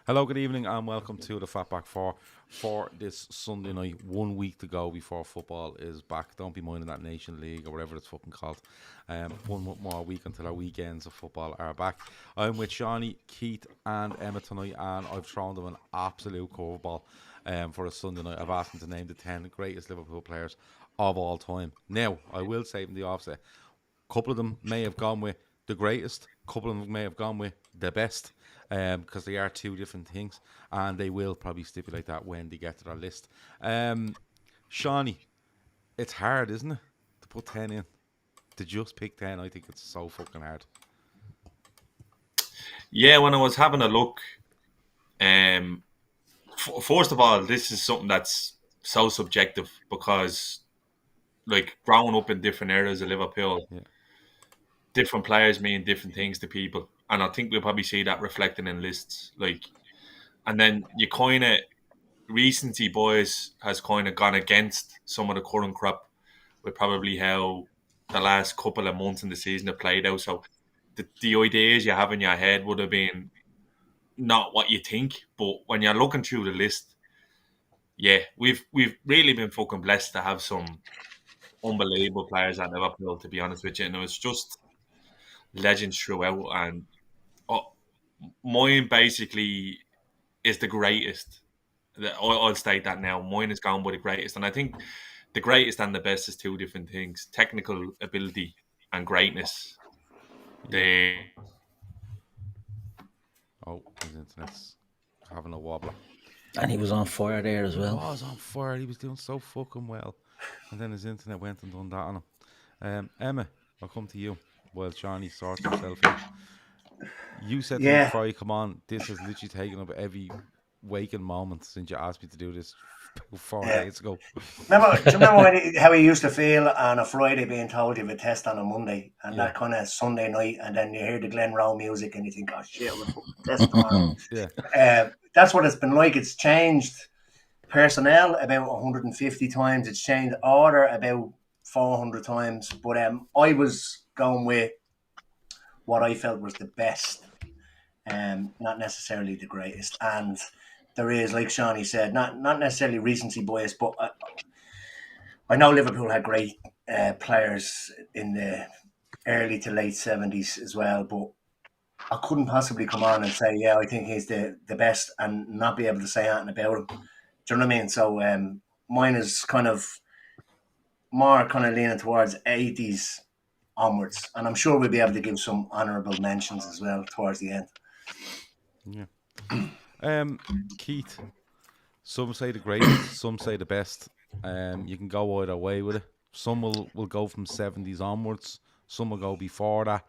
Hello, good evening, and welcome to the Fatback 4 for this Sunday night. 1 week to go before football is back. Don't be minding that Nation League or whatever it's fucking called. One more week until our weekends of football are back. I'm with Seany, Keith, and Emmet tonight, and I've thrown them an absolute curveball for a Sunday night. I've asked them to name the 10 greatest Liverpool players of all time. Now, I will say from the offset, a couple of them may have gone with the greatest, a couple of them may have gone with the best, because they are two different things, and they will probably stipulate that when they get to their list. Seany, it's hard, isn't it, to put 10 in? To just pick 10, I think it's so fucking hard. Yeah, when I was having a look, first of all, this is something that's so subjective because, like, growing up in different eras of Liverpool, Yeah. different players mean different things to people, and I think we'll probably see that reflected in lists. And then you kind of recency boys has kind of gone against some of the current crop with probably how the last couple of months in the season have played out. So the ideas you have in your head would have been not what you think, but when you're looking through the list, yeah, we've really been fucking blessed to have some unbelievable players at Liverpool, to be honest with you. And it was just legends throughout. And oh, mine basically is the greatest. I'll state that now. Mine is gone by the greatest. And I think the greatest and the best is two different things: technical ability and greatness. Yeah. They Oh, his internet's having a wobbler. And he was on fire there as He well. was on fire. He was doing so fucking well. And then his internet went and done that on him. Emma, I'll come to you while Seany sorts himself out. You said to me Yeah. before you come on, this has literally taken up every waking moment since you asked me to do this 4 days ago. Do you remember how he used to feel on a Friday being told you have a test on a Monday and Yeah. that kind of Sunday night, and then you hear the Glen Rowe music and you think, oh shit, I'm a fucking test tomorrow. Yeah. That's what it's been like. It's changed personnel about 150 times. It's changed order about 400 times. But I was going with what I felt was the best, not necessarily the greatest. And there is, like Seany said, not necessarily recency bias, but I know Liverpool had great players in the early to late 70s as well, but I couldn't possibly come on and say, yeah, I think he's the best and not be able to say anything about him. Do you know what I mean? So mine is kind of more kind of leaning towards 80s onwards, and I'm sure we'll be able to give some honourable mentions as well towards the end. Yeah. Keith, some say the greatest, some say the best. You can go either way with it. Some will go from 70s onwards. Some will go before that.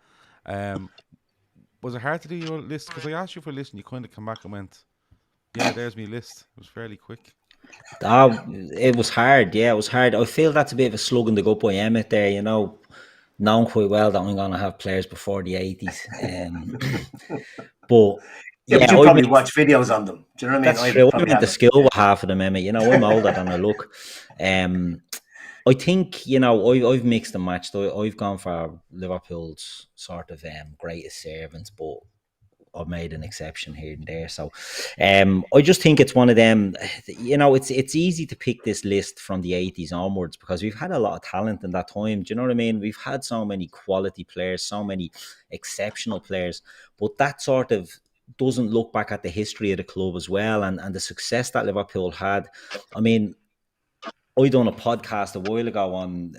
Was it hard to do your list? Because I asked you for a list and you kind of come back and went, yeah, there's my list. It was fairly quick. It was hard. Yeah, it was hard. I feel that's a bit of a slug in the gut by Emmet there, knowing quite well that I'm going to have players before the 80s. But yeah, but you probably watch videos on them. Do you know what I mean? That's true. I went to school with half of them, Emmet. I'm older than I look. I think, I've mixed and matched. I've gone for Liverpool's sort of greatest servants, but I've made an exception here and there. So I just think it's one of them, it's easy to pick this list from the 80s onwards because we've had a lot of talent in that time. Do you know what I mean? We've had so many quality players, so many exceptional players, but that sort of doesn't look back at the history of the club as well and the success that Liverpool had. I mean, I done a podcast a while ago on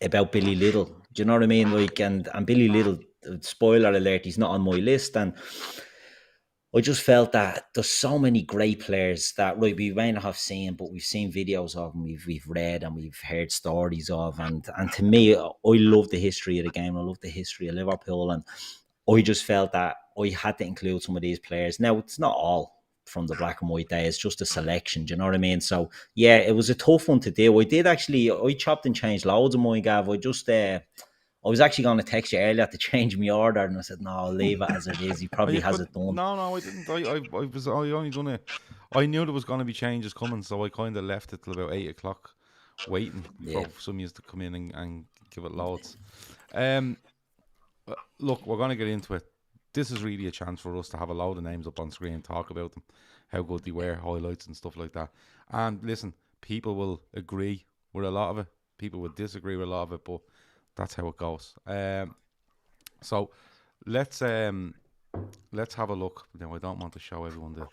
about Billy Little. Do you know what I mean? And Billy Little, spoiler alert, he's not on my list. And I just felt that there's so many great players that we may not have seen, but we've seen videos of them, we've read and we've heard stories of. And to me, I love the history of the game. I love the history of Liverpool. And I just felt that I had to include some of these players. Now, it's not all from the black and white days, just a selection. Do you know what I mean? So, yeah, it was a tough one to do. I chopped and changed loads of mine, Gav. I was actually going to text you earlier to change my order, and I said, no, I'll leave it as it is. He probably has it done. No, I didn't. I only done it. I knew there was going to be changes coming, so I kind of left it till about 8 o'clock, waiting for some of you to come in and give it loads. Look, we're going to get into it. this is really a chance for us to have a load of names up on screen, talk about them, how good they were, highlights and stuff like that. And listen, people will agree with a lot of it. People will disagree with a lot of it, but that's how it goes. So let's have a look. Now, I don't want to show everyone the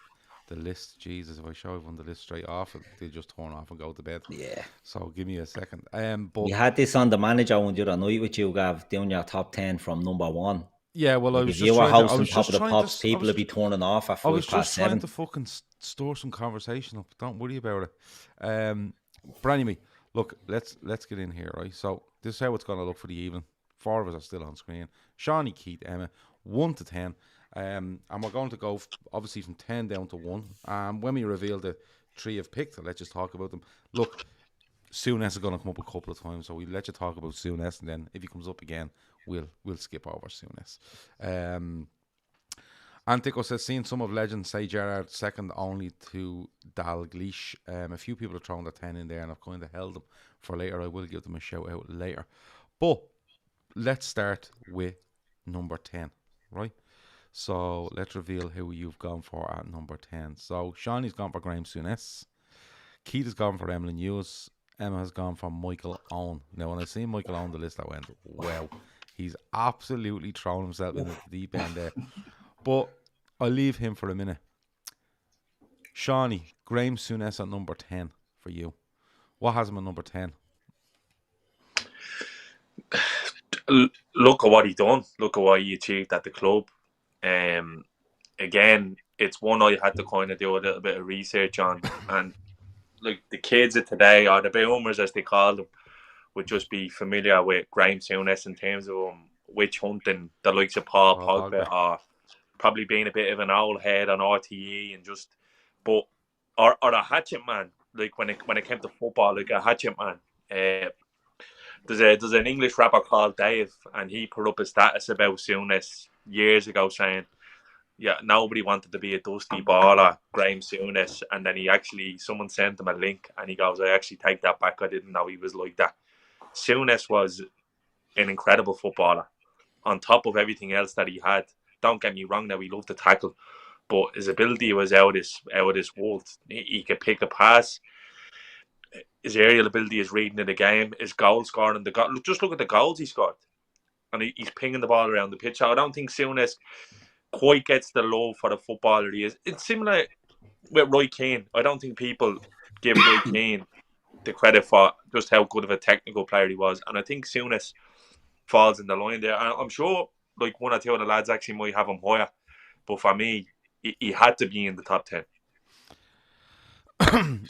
list. Jesus, if I show everyone the list straight off, they'll just turn off and go to bed. Yeah. So give me a second. But We had this on the manager one the other night with you, Gav, doing your top 10 from number 1. yeah, well, I Like was if just you were trying to, I hosting was top just of the trying pops, to, people would be turning off at I 5 was past just trying 7. to fucking store some conversation up. Don't worry about it. But anyway, look, let's get in here, right? So this is how it's going to look for the evening. 4 of us are still on screen. Seany, Keith, Emma, 1 to 10. And we're going to go obviously from 10 down to 1. When we reveal the 3 I've picked, let's just talk about them. Look, Souness is going to come up a couple of times, so we'll let you talk about Souness, and then if he comes up again, we'll skip over Souness. Antico says, seeing some of legends say Gerrard second only to Dalglish. A few people have thrown the 10 in there, and I've kind of held them for later. I will give them a shout out later. But let's start with number 10, right? So let's reveal who you've gone for at number 10. So Seany's gone for Graham Souness. Keith has gone for Emlyn Hughes. Emma has gone for Michael Owen. Now, when I seen Michael Owen, the list, I went, wow, he's absolutely thrown himself into the deep end there. But I'll leave him for a minute. Seany, Graham Souness at number 10 for you. What has him at number 10? Look at what he done. Look at what he achieved at the club. Again, it's one I had to kind of do a little bit of research on. And like the kids of today, or the boomers as they call them, would just be familiar with Graham Souness in terms of witch hunting, the likes of Paul Pogba, or probably being a bit of an old head on RTE and just, but or a hatchet man. Like when it came to football, like a hatchet man. There's an English rapper called Dave, and he put up a status about Souness years ago saying, yeah, nobody wanted to be a dusty baller, Graham Souness, and then someone sent him a link, and he goes, I actually take that back, I didn't know he was like that. Souness was an incredible footballer, on top of everything else that he had. Don't get me wrong, now he loved to tackle, but his ability was out of this world. He could pick a pass. His aerial ability, his reading of the game, his goal scoring, just look at the goals he scored, and he's pinging the ball around the pitch. I don't think Souness quite gets the love for the footballer he is. It's similar with Roy Keane. I don't think people give Roy Keane the credit for just how good of a technical player he was, and I think Souness falls in the line there. I'm sure like 1 or 2 of the lads actually might have him higher, but for me, he had to be in the top 10.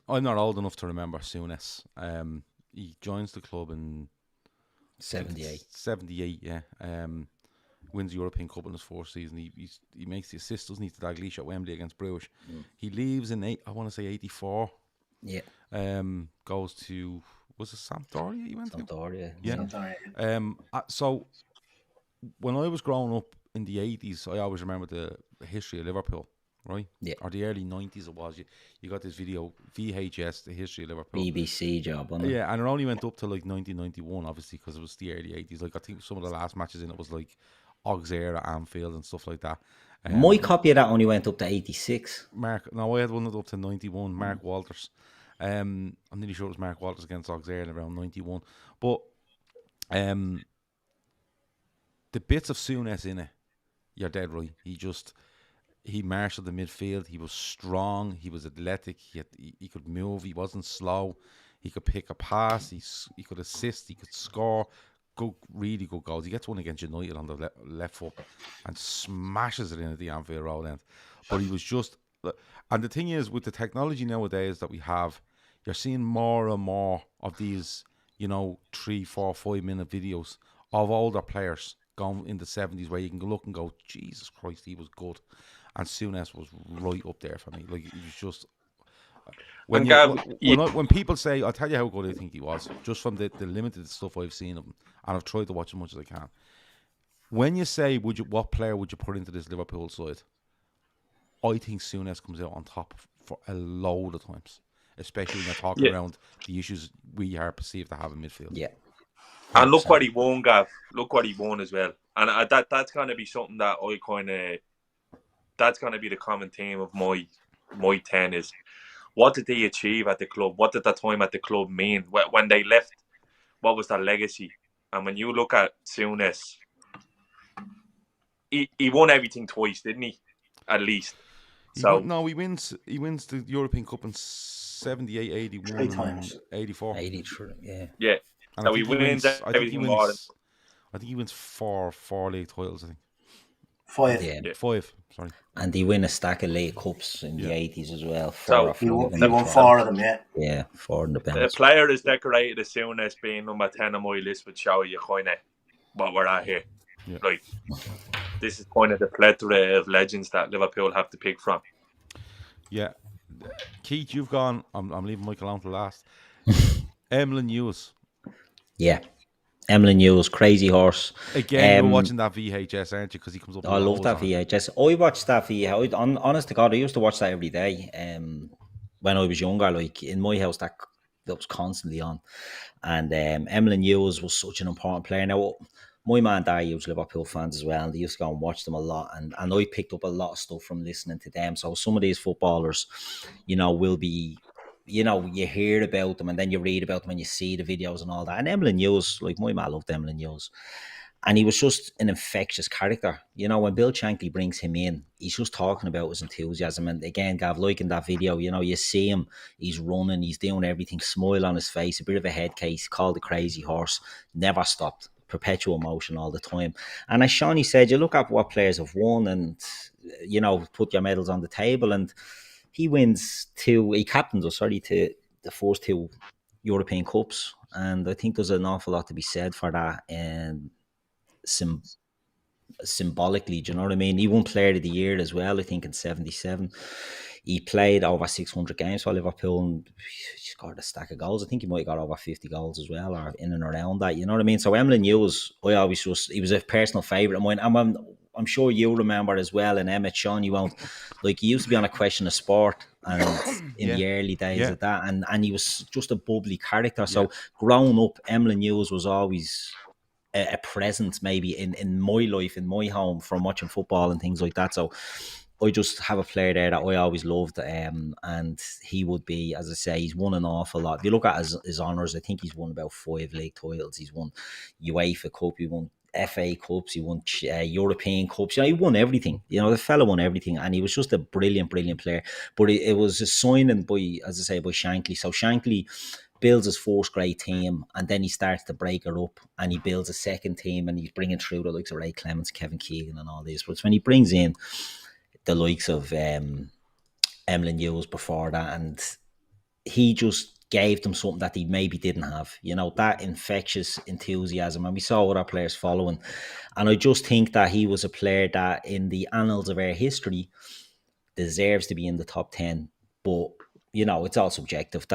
I'm not old enough to remember Souness. He joins the club in 78. 78, yeah. Wins the European Cup in his 4th season. He makes the assist, doesn't he, to Dalglish at Wembley against Bruges. He leaves in 84. Yeah. Goes to, was it Sampdoria he went to? Sampdoria. Yeah. So when I was growing up in the 80s, I always remember the history of Liverpool, right? Yeah. Or the early 90s it was. You got this video, VHS, the history of Liverpool. BBC job, wasn't it? Yeah, and it only went up to like 1991, obviously, because it was the early 80s. Like I think some of the last matches in it was like Auxerre at Anfield and stuff like that. My copy of that only went up to 86. I had one up to 91. Mark Walters. I'm nearly sure it was Mark Walters against Auxerre in around 91. But the bits of Souness in it, you're dead right. He marshaled the midfield. He was strong. He was athletic. He could move. He wasn't slow. He could pick a pass. He could assist. He could score. Really good goals. He gets one against United on the left foot and smashes it in at the Anfield Road end. But he was just, and the thing is, with the technology nowadays that we have, you're seeing more and more of these, 3, 4, 5 minute videos of older players gone in the 70s where you can look and go, Jesus Christ, he was good. And Souness was right up there for me. Like, he was just. When people say, I'll tell you how good I think he was, just from the limited stuff I've seen of him, and I've tried to watch as much as I can. When you say, what player would you put into this Liverpool side? I think Souness comes out on top for a load of times, especially when they're talking around the issues we are perceived to have in midfield. Yeah. And look what he won, Gav. Look what he won as well. And that's going to be something that I kind of... That's going to be the common theme of my 10 is, what did they achieve at the club? What did that time at the club mean? When they left, what was their legacy? And when you look at Souness, he won everything twice, didn't he? At least. He wins the European Cup in 78, 81, 3 times. 84. 83, yeah. Yeah. And So he wins everything more than... I think he wins four league titles, I think. 5. Yeah. 5, sorry. And he win a stack of league cups in the 80s as well. He won 4 of them, yeah. Yeah, 4 in the The bench. player is decorated as soon as being number 10 on my list would show you kind of what we're at here. Yeah. Like, this is kind of the plethora of legends that Liverpool have to pick from. Yeah. Keith, you've gone. I'm leaving Michael on to last. Emlyn Hughes. Yeah. Emlyn Hughes, crazy horse. Again, you're watching that VHS, aren't you? Because he comes up. I love that VHS. I watched that VHS. Honest to God, I used to watch that every day. When I was younger, like in my house, that was constantly on. And Emlyn Hughes was such an important player. Now, my man and dad used Liverpool fans as well, and they used to go and watch them a lot. And I picked up a lot of stuff from listening to them. So some of these footballers, will be, you hear about them and then you read about them and you see the videos and all that. And Emlyn Hughes, like my man loved Emlyn Hughes. And he was just an infectious character. When Bill Shankly brings him in, he's just talking about his enthusiasm. And again, Gav, like in that video, you see him, he's running, he's doing everything, smile on his face, a bit of a head case, called the crazy horse, never stopped, perpetual motion all the time. And as Shawnee said, you look at what players have won and, put your medals on the table. And he captains us, to the first 2 European Cups. And I think there's an awful lot to be said for that. And symbolically, do you know what I mean? He won Player of the Year as well, I think in 77. He played over 600 games for Liverpool and he scored a stack of goals. I think he might have got over 50 goals as well, or in and around that, you know what I mean? So Emlyn Hughes, he was a personal favourite of mine. And I'm sure you remember as well, and Emmet, Sean, you won't, like he used to be on A Question of Sport and in the early days of that, and he was just a bubbly character. So growing up, Emlyn Hughes was always a presence maybe in my life, in my home, from watching football and things like that. So I just have a player there that I always loved, and he would be, as I say, he's won an awful lot. If you look at his honours, I think he's won about 5 league titles. He's won UEFA Cup, he won FA Cups, he won European Cups. He won everything. The fella won everything, and he was just a brilliant player. But it was a signing by, as I say, by Shankly. So Shankly builds his first grade team, and then he starts to break it up, and he builds a second team, and he's bringing through the likes of Ray Clements, Kevin Keegan, and all this. But it's when he brings in the likes of Emlyn Hughes before that, and he just gave them something that they maybe didn't have, that infectious enthusiasm, and we saw other players following. And I just think that he was a player that in the annals of our history deserves to be in the top 10, but it's all subjective.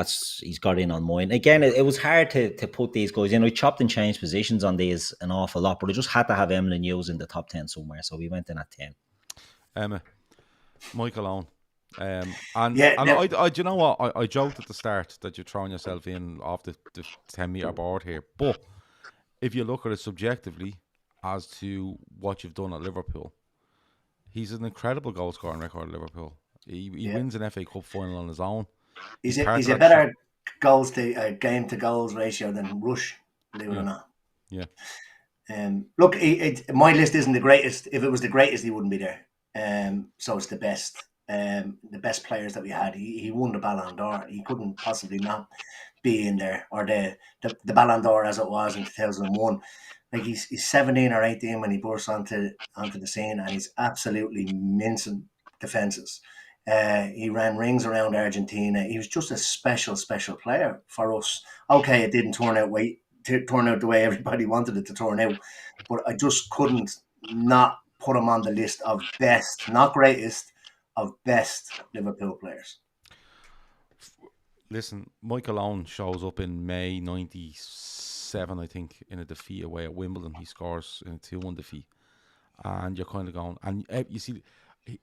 He's got in on mine. Again, it was hard to put these guys in. I chopped and changed positions on these an awful lot, but I just had to have Emlyn Hughes in the top 10 somewhere, so we went in at 10. Michael Owen. I do you know what? I joked at the start that you're throwing yourself in off the 10-metre board here, but if you look at it subjectively as to what you've done at Liverpool, he's an incredible goal scoring record at Liverpool. He wins an FA Cup final on his own. He's a better game to goals ratio than Rush, believe it or not. Yeah. Look, my list isn't the greatest. If it was the greatest, he wouldn't be there. So it's the best. The best players that we had. He won the Ballon d'Or. He couldn't possibly not be in there, or the Ballon d'Or as it was in 2001. Like he's 17 or 18 when he bursts onto the scene, and he's absolutely mincing defenses. He ran rings around Argentina. He was just a special player for us. Okay, it didn't turn out the way everybody wanted it to turn out, but I just couldn't not put him on the list of best, not greatest, of best Liverpool players. Listen, Michael Owen shows up in May 97, I think, in a defeat away at Wimbledon. He scores in a 2-1 defeat. And you're kind of going, and you see,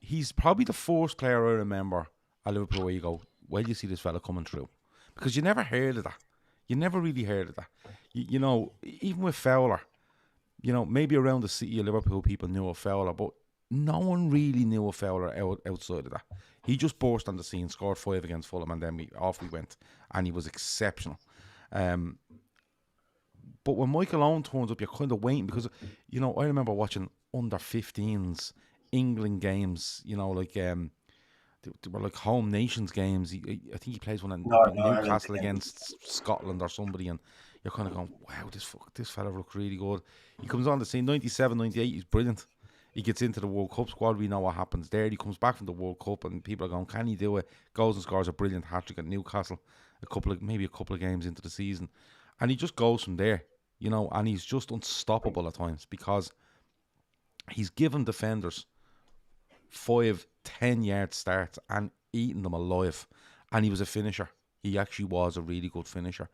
he's probably the first player I remember at Liverpool where you go, well, you see this fella coming through. Because you never heard of that. You never really heard of that. You know, even with Fowler, you know, maybe around the city of Liverpool, people knew of Fowler, but no one really knew of Fowler outside of that. He just burst on the scene, scored 5 against Fulham, and then off we went, and he was exceptional. But when Michael Owen turns up, you're kind of waiting because, you know, I remember watching under 15s England games, you know, like they were like home nations games. I think he plays one at Newcastle against Scotland or somebody, and you're kind of going, wow, this fella looks really good. He comes on the scene, 97, 98, he's brilliant. He gets into the World Cup squad, we know what happens there. He comes back from the World Cup and people are going, can he do it? Goes and scores a brilliant hat-trick at Newcastle, maybe a couple of games into the season. And he just goes from there, you know, and he's just unstoppable at times because he's given defenders 5, 10-yard starts and eating them alive. And he was a finisher. He actually was a really good finisher.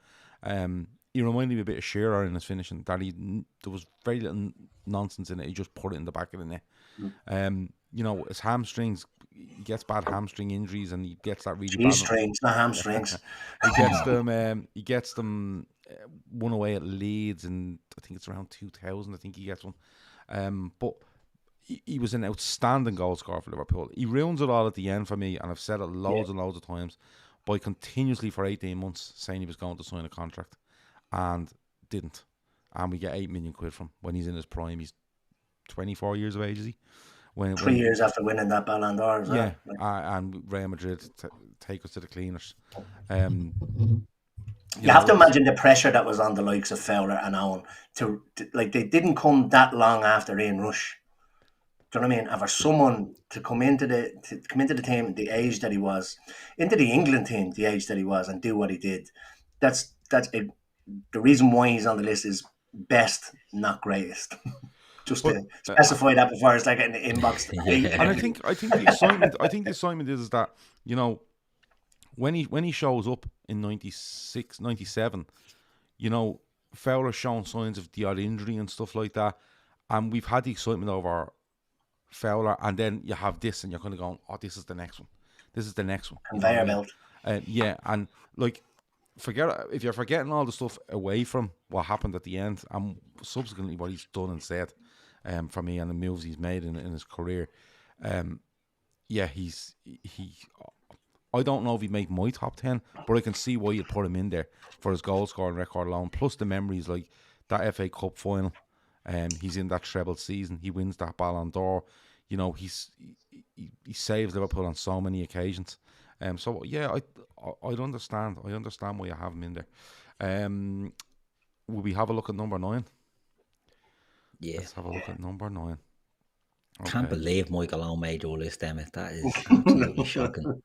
He reminded me a bit of Shearer in his finishing. That there was very little nonsense in it. He just put it in the back of the net. You know, his hamstrings, he gets bad hamstring injuries, and he gets that really bad. Strings, not hamstrings. He gets them one away at Leeds, and I think it's around 2000. I think he gets one. But he was an outstanding goal scorer for Liverpool. He ruins it all at the end for me, and I've said it loads and loads of times, by continuously for 18 months saying he was going to sign a contract. And didn't. And we get 8 million quid from him when he's in his prime. He's 24 years of age, is he? 3 years after winning that Ballon d'Or. Yeah, and Real Madrid take us to the cleaners. You have to imagine the pressure that was on the likes of Fowler and Owen. To like, they didn't come that long after Ian Rush. Do you know what I mean? And for someone to come into the team at the age that he was, into the England team, the age that he was, and do what he did, that's it. The reason why he's on the list is best, not greatest. Just to specify that before it's like in the inbox. And I think the assignment is that, you know, when he shows up in 96, 97, you know, Fowler's showing signs of the odd injury and stuff like that, and we've had the excitement over Fowler, and then you have this, and you're kind of going, oh, this is the next one. This is the next one. Conveyor belt. Yeah, and like, if you're forgetting all the stuff away from what happened at the end and subsequently what he's done and said for me, and the moves he's made in his career, yeah, I don't know if he'd make my top 10, but I can see why you'd put him in there for his goal scoring record alone, plus the memories like that FA Cup final. He's in that treble season, he wins that Ballon d'Or, you know, he saves Liverpool on so many occasions. So yeah, I'd understand. I understand why you have him in there. Will we have a look at number 9? Yeah. Let's have a look at number 9. Okay. Can't believe Michael Owen made your list, Emmet. That is absolutely shocking.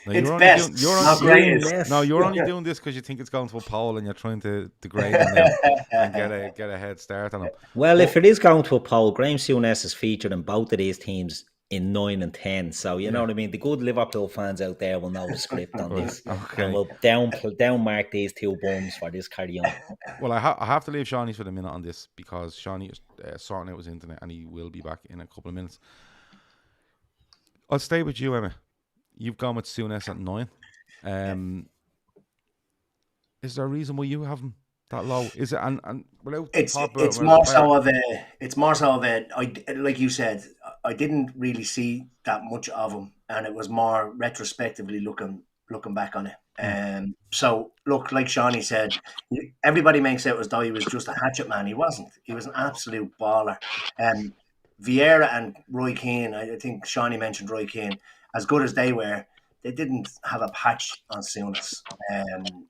It's best. You're only doing this because you think it's going to a poll and you're trying to degrade him now and get a head start on him. Well, if it is going to a poll, Graham Souness is featured in both of these teams in 9 and 10. So, you know what I mean? The good Liverpool fans out there will know the script on this. Okay. And we'll down mark these two bums for this carry on. Well, I have to leave Shawnee for the minute on this because Shawnee is sorting out his internet and he will be back in a couple of minutes. I'll stay with you, Emma. You've gone with Souness at 9. Is there a reason why you have him that low? Is it and without it's more so of a like you said, I didn't really see that much of him, and it was more retrospectively looking back on it. So look, like Shawnee said, everybody makes out as though he was just a hatchet man. He wasn't. He was an absolute baller. Vieira and Roy Keane, I think Shawnee mentioned Roy Keane, as good as they were, they didn't have a patch on Souness.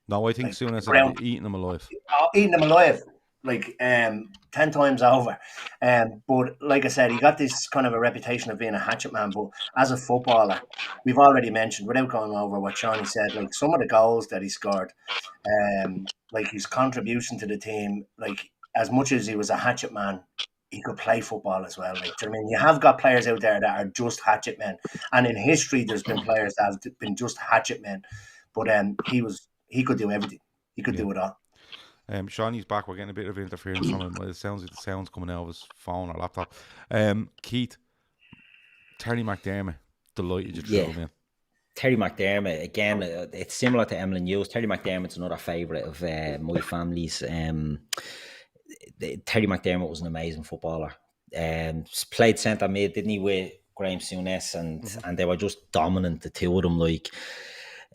No, I think Souness had eaten them alive. Eating them alive, like 10 times over. But like I said, he got this kind of a reputation of being a hatchet man. But as a footballer, we've already mentioned, without going over what Shawnee said, like some of the goals that he scored, like his contribution to the team, like as much as he was a hatchet man, he could play football as well. Like, do you know what I mean? You have got players out there that are just hatchet men, and in history, there's been players that have been just hatchet men. But he could do everything. He could do it all. Shawnee's back. We're getting a bit of interference from him. It sounds like the sound's coming out of his phone or laptop. Keith, Terry McDermott, delighted you threw him in. Terry McDermott, again, it's similar to Emlyn Hughes. Terry McDermott's another favourite of my family's. Terry McDermott was an amazing footballer. Played centre mid, didn't he, with Graham Souness, and they were just dominant, the two of them. Like,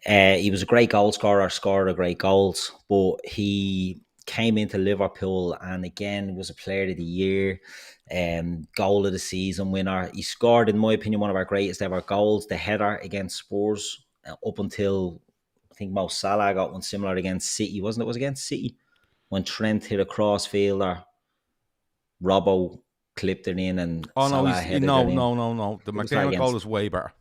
he was a great goal scorer, scored a great goals, but he came into Liverpool and again was a player of the year, goal of the season winner. He scored, in my opinion, one of our greatest ever goals, the header against Spurs, up until I think Mo Salah got one similar against City, wasn't it? It was against City when Trent hit a crossfielder, Robbo clipped it in, and Salah headed it in. No. The McDermott goal is way better.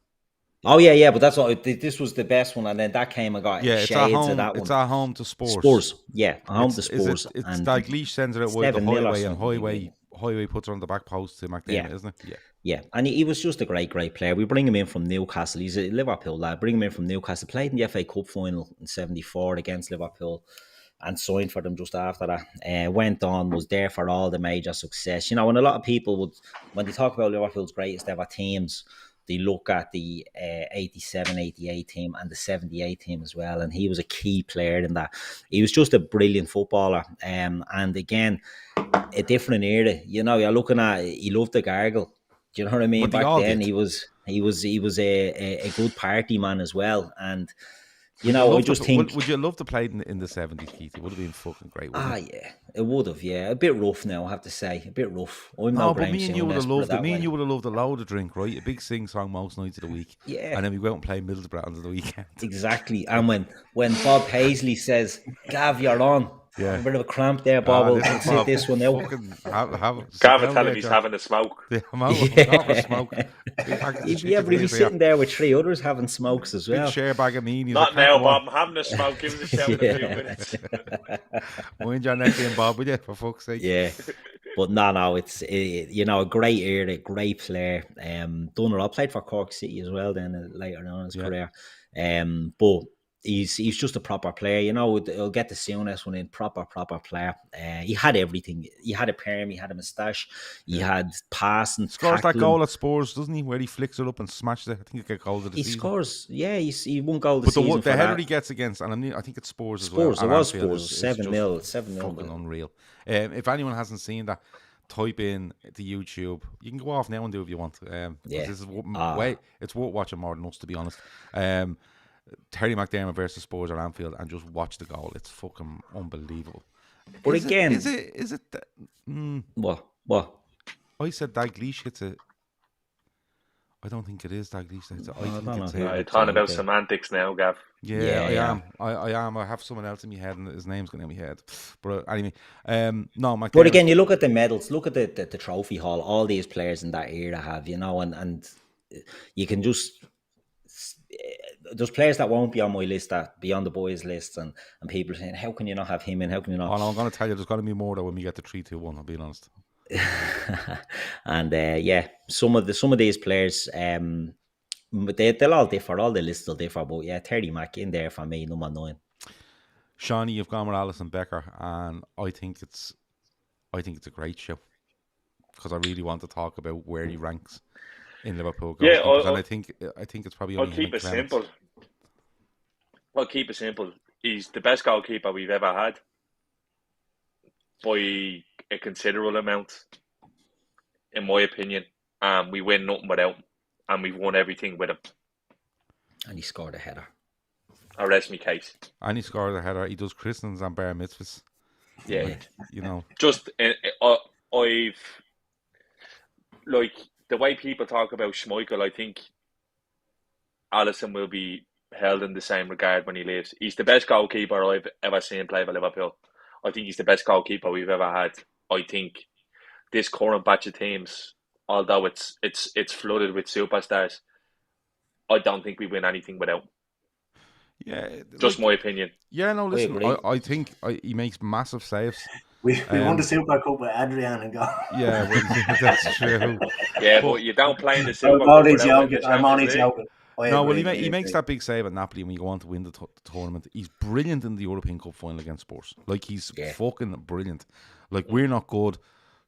Oh yeah, but that's what this was the best one, and then that came and got shades of that one. It's at home to Spurs. At home to Spurs. It's Dalglish sends it away to Highway, and Highway puts it on the back post to McDermott, isn't it? Yeah, and he was just a great player. We bring him in from Newcastle. He's a Liverpool lad. Bring him in from Newcastle. Played in the FA Cup final in '74 against Liverpool, and signed for them just after that. Went on, was there for all the major success. You know, and a lot of people would, when they talk about Liverpool's greatest ever teams, they look at the 87, 88 team and the 78 team as well. And he was a key player in that. He was just a brilliant footballer. And again, a different era. You know, you're looking at, he loved the gargle. Do you know what I mean? Back then, he was a good party man as well. And, you know, I just think... Would you love to play in the 70s, Keith? It would have been fucking great, wouldn't it? Yeah, it would have, yeah. A bit rough now, I have to say. A bit rough. But me and you would have loved it. Me and you would have loved a load of drink, right? A big sing-song most nights of the week. Yeah. And then we go out and play Middlesbrough on the weekend. Exactly. And when Bob Paisley says, Gav, you're on. Yeah. A bit of a cramp there, Bob. We'll sit this one out. Gav will tell him he's having a smoke. Yeah, I'm a smoke. But he's sitting there with three others having smokes as well. Big share bag of meanies. Not now, Bob. I'm having a smoke. Give us a shout in a few minutes. Mind your neck in, Bob, will you? For fuck's sake. Yeah. But no, it's a great era, great player. Done it all. Played for Cork City as well then later on in his career. But he's just a proper player. You know, he'll get the Souness one in, proper player. He had everything. He had a perm, he had a moustache, he had passing, scores tackling. That goal at Spurs, doesn't he? Where he flicks it up and smashes it. I think he got goal of the season. He scores, yeah, he won goal of the season. But the header he gets against, and I think it's Spurs as well. Spurs, it was Spurs, 7-0. Fucking unreal. If anyone hasn't seen that, type in to YouTube. You can go off now and do it if you want. This is it's worth watching more than us, to be honest. Terry McDermott versus Spurs at Anfield, and just watch the goal. It's fucking unbelievable. But is again, is it? What? I said Dalglish hits it. I don't think it is Dalglish. You're talking about semantics now, Gav. Yeah, I am. I have someone else in my head, and his name's going in my head. But anyway, no. But again, you look at the medals, look at the trophy hall. All these players in that era have, you know, and you can just. There's players that won't be on my list, that be on the boys' list, and people saying, how can you not have him in? How can you not? Oh, no, I'm going to tell you, there's going to be more though when we get to 3-2-1. I'm being honest. And some of these players, they'll all differ. All the lists will differ, but yeah, Terry Mack in there for me, number 9. Shawnee, you've gone with Alisson Becker, and I think it's a great show because I really want to talk about where he ranks in Liverpool. And I think it's probably. I'll keep it simple. He's the best goalkeeper we've ever had by a considerable amount, in my opinion. We win nothing without him, and we've won everything with him. And he scored a header. I rest my case. And he scored a header. He does christenings and bar mitzvahs. Yeah, you know. Just I've like. The way people talk about Schmeichel, I think Alisson will be held in the same regard when he leaves. He's the best goalkeeper I've ever seen play for Liverpool. I think he's the best goalkeeper we've ever had. I think this current batch of teams, although it's flooded with superstars, I don't think we win anything without. Yeah, just my opinion. Yeah, no, listen, I think he makes massive saves. We won the Super Cup with Adrian and go. Yeah, well, that's true. Yeah, but you don't play in the Super Cup. I'm only joking. No, well, he makes that big save at Napoli when you go on to win the tournament. He's brilliant in the European Cup final against Spurs. Like, he's fucking brilliant. Like, we're not good.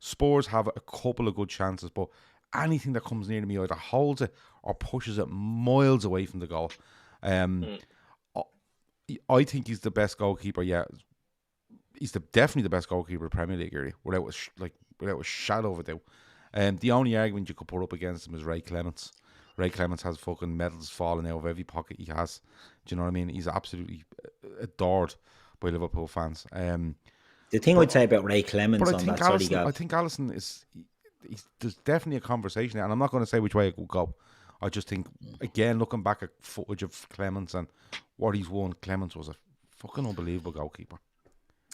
Spurs have a couple of good chances, but anything that comes near to me either holds it or pushes it miles away from the goal. I I think he's the best goalkeeper. Yeah, he's definitely the best goalkeeper in the Premier League area, without a shadow of a doubt. The only argument you could put up against him is Ray Clements. Ray Clements has fucking medals falling out of every pocket he has. Do you know what I mean? He's absolutely adored by Liverpool fans. The thing I'd say about Ray Clements on that, sorry, I think Alisson there's definitely a conversation there, and I'm not going to say which way it will go. I just think, again, looking back at footage of Clements and what he's won, Clements was a fucking unbelievable goalkeeper.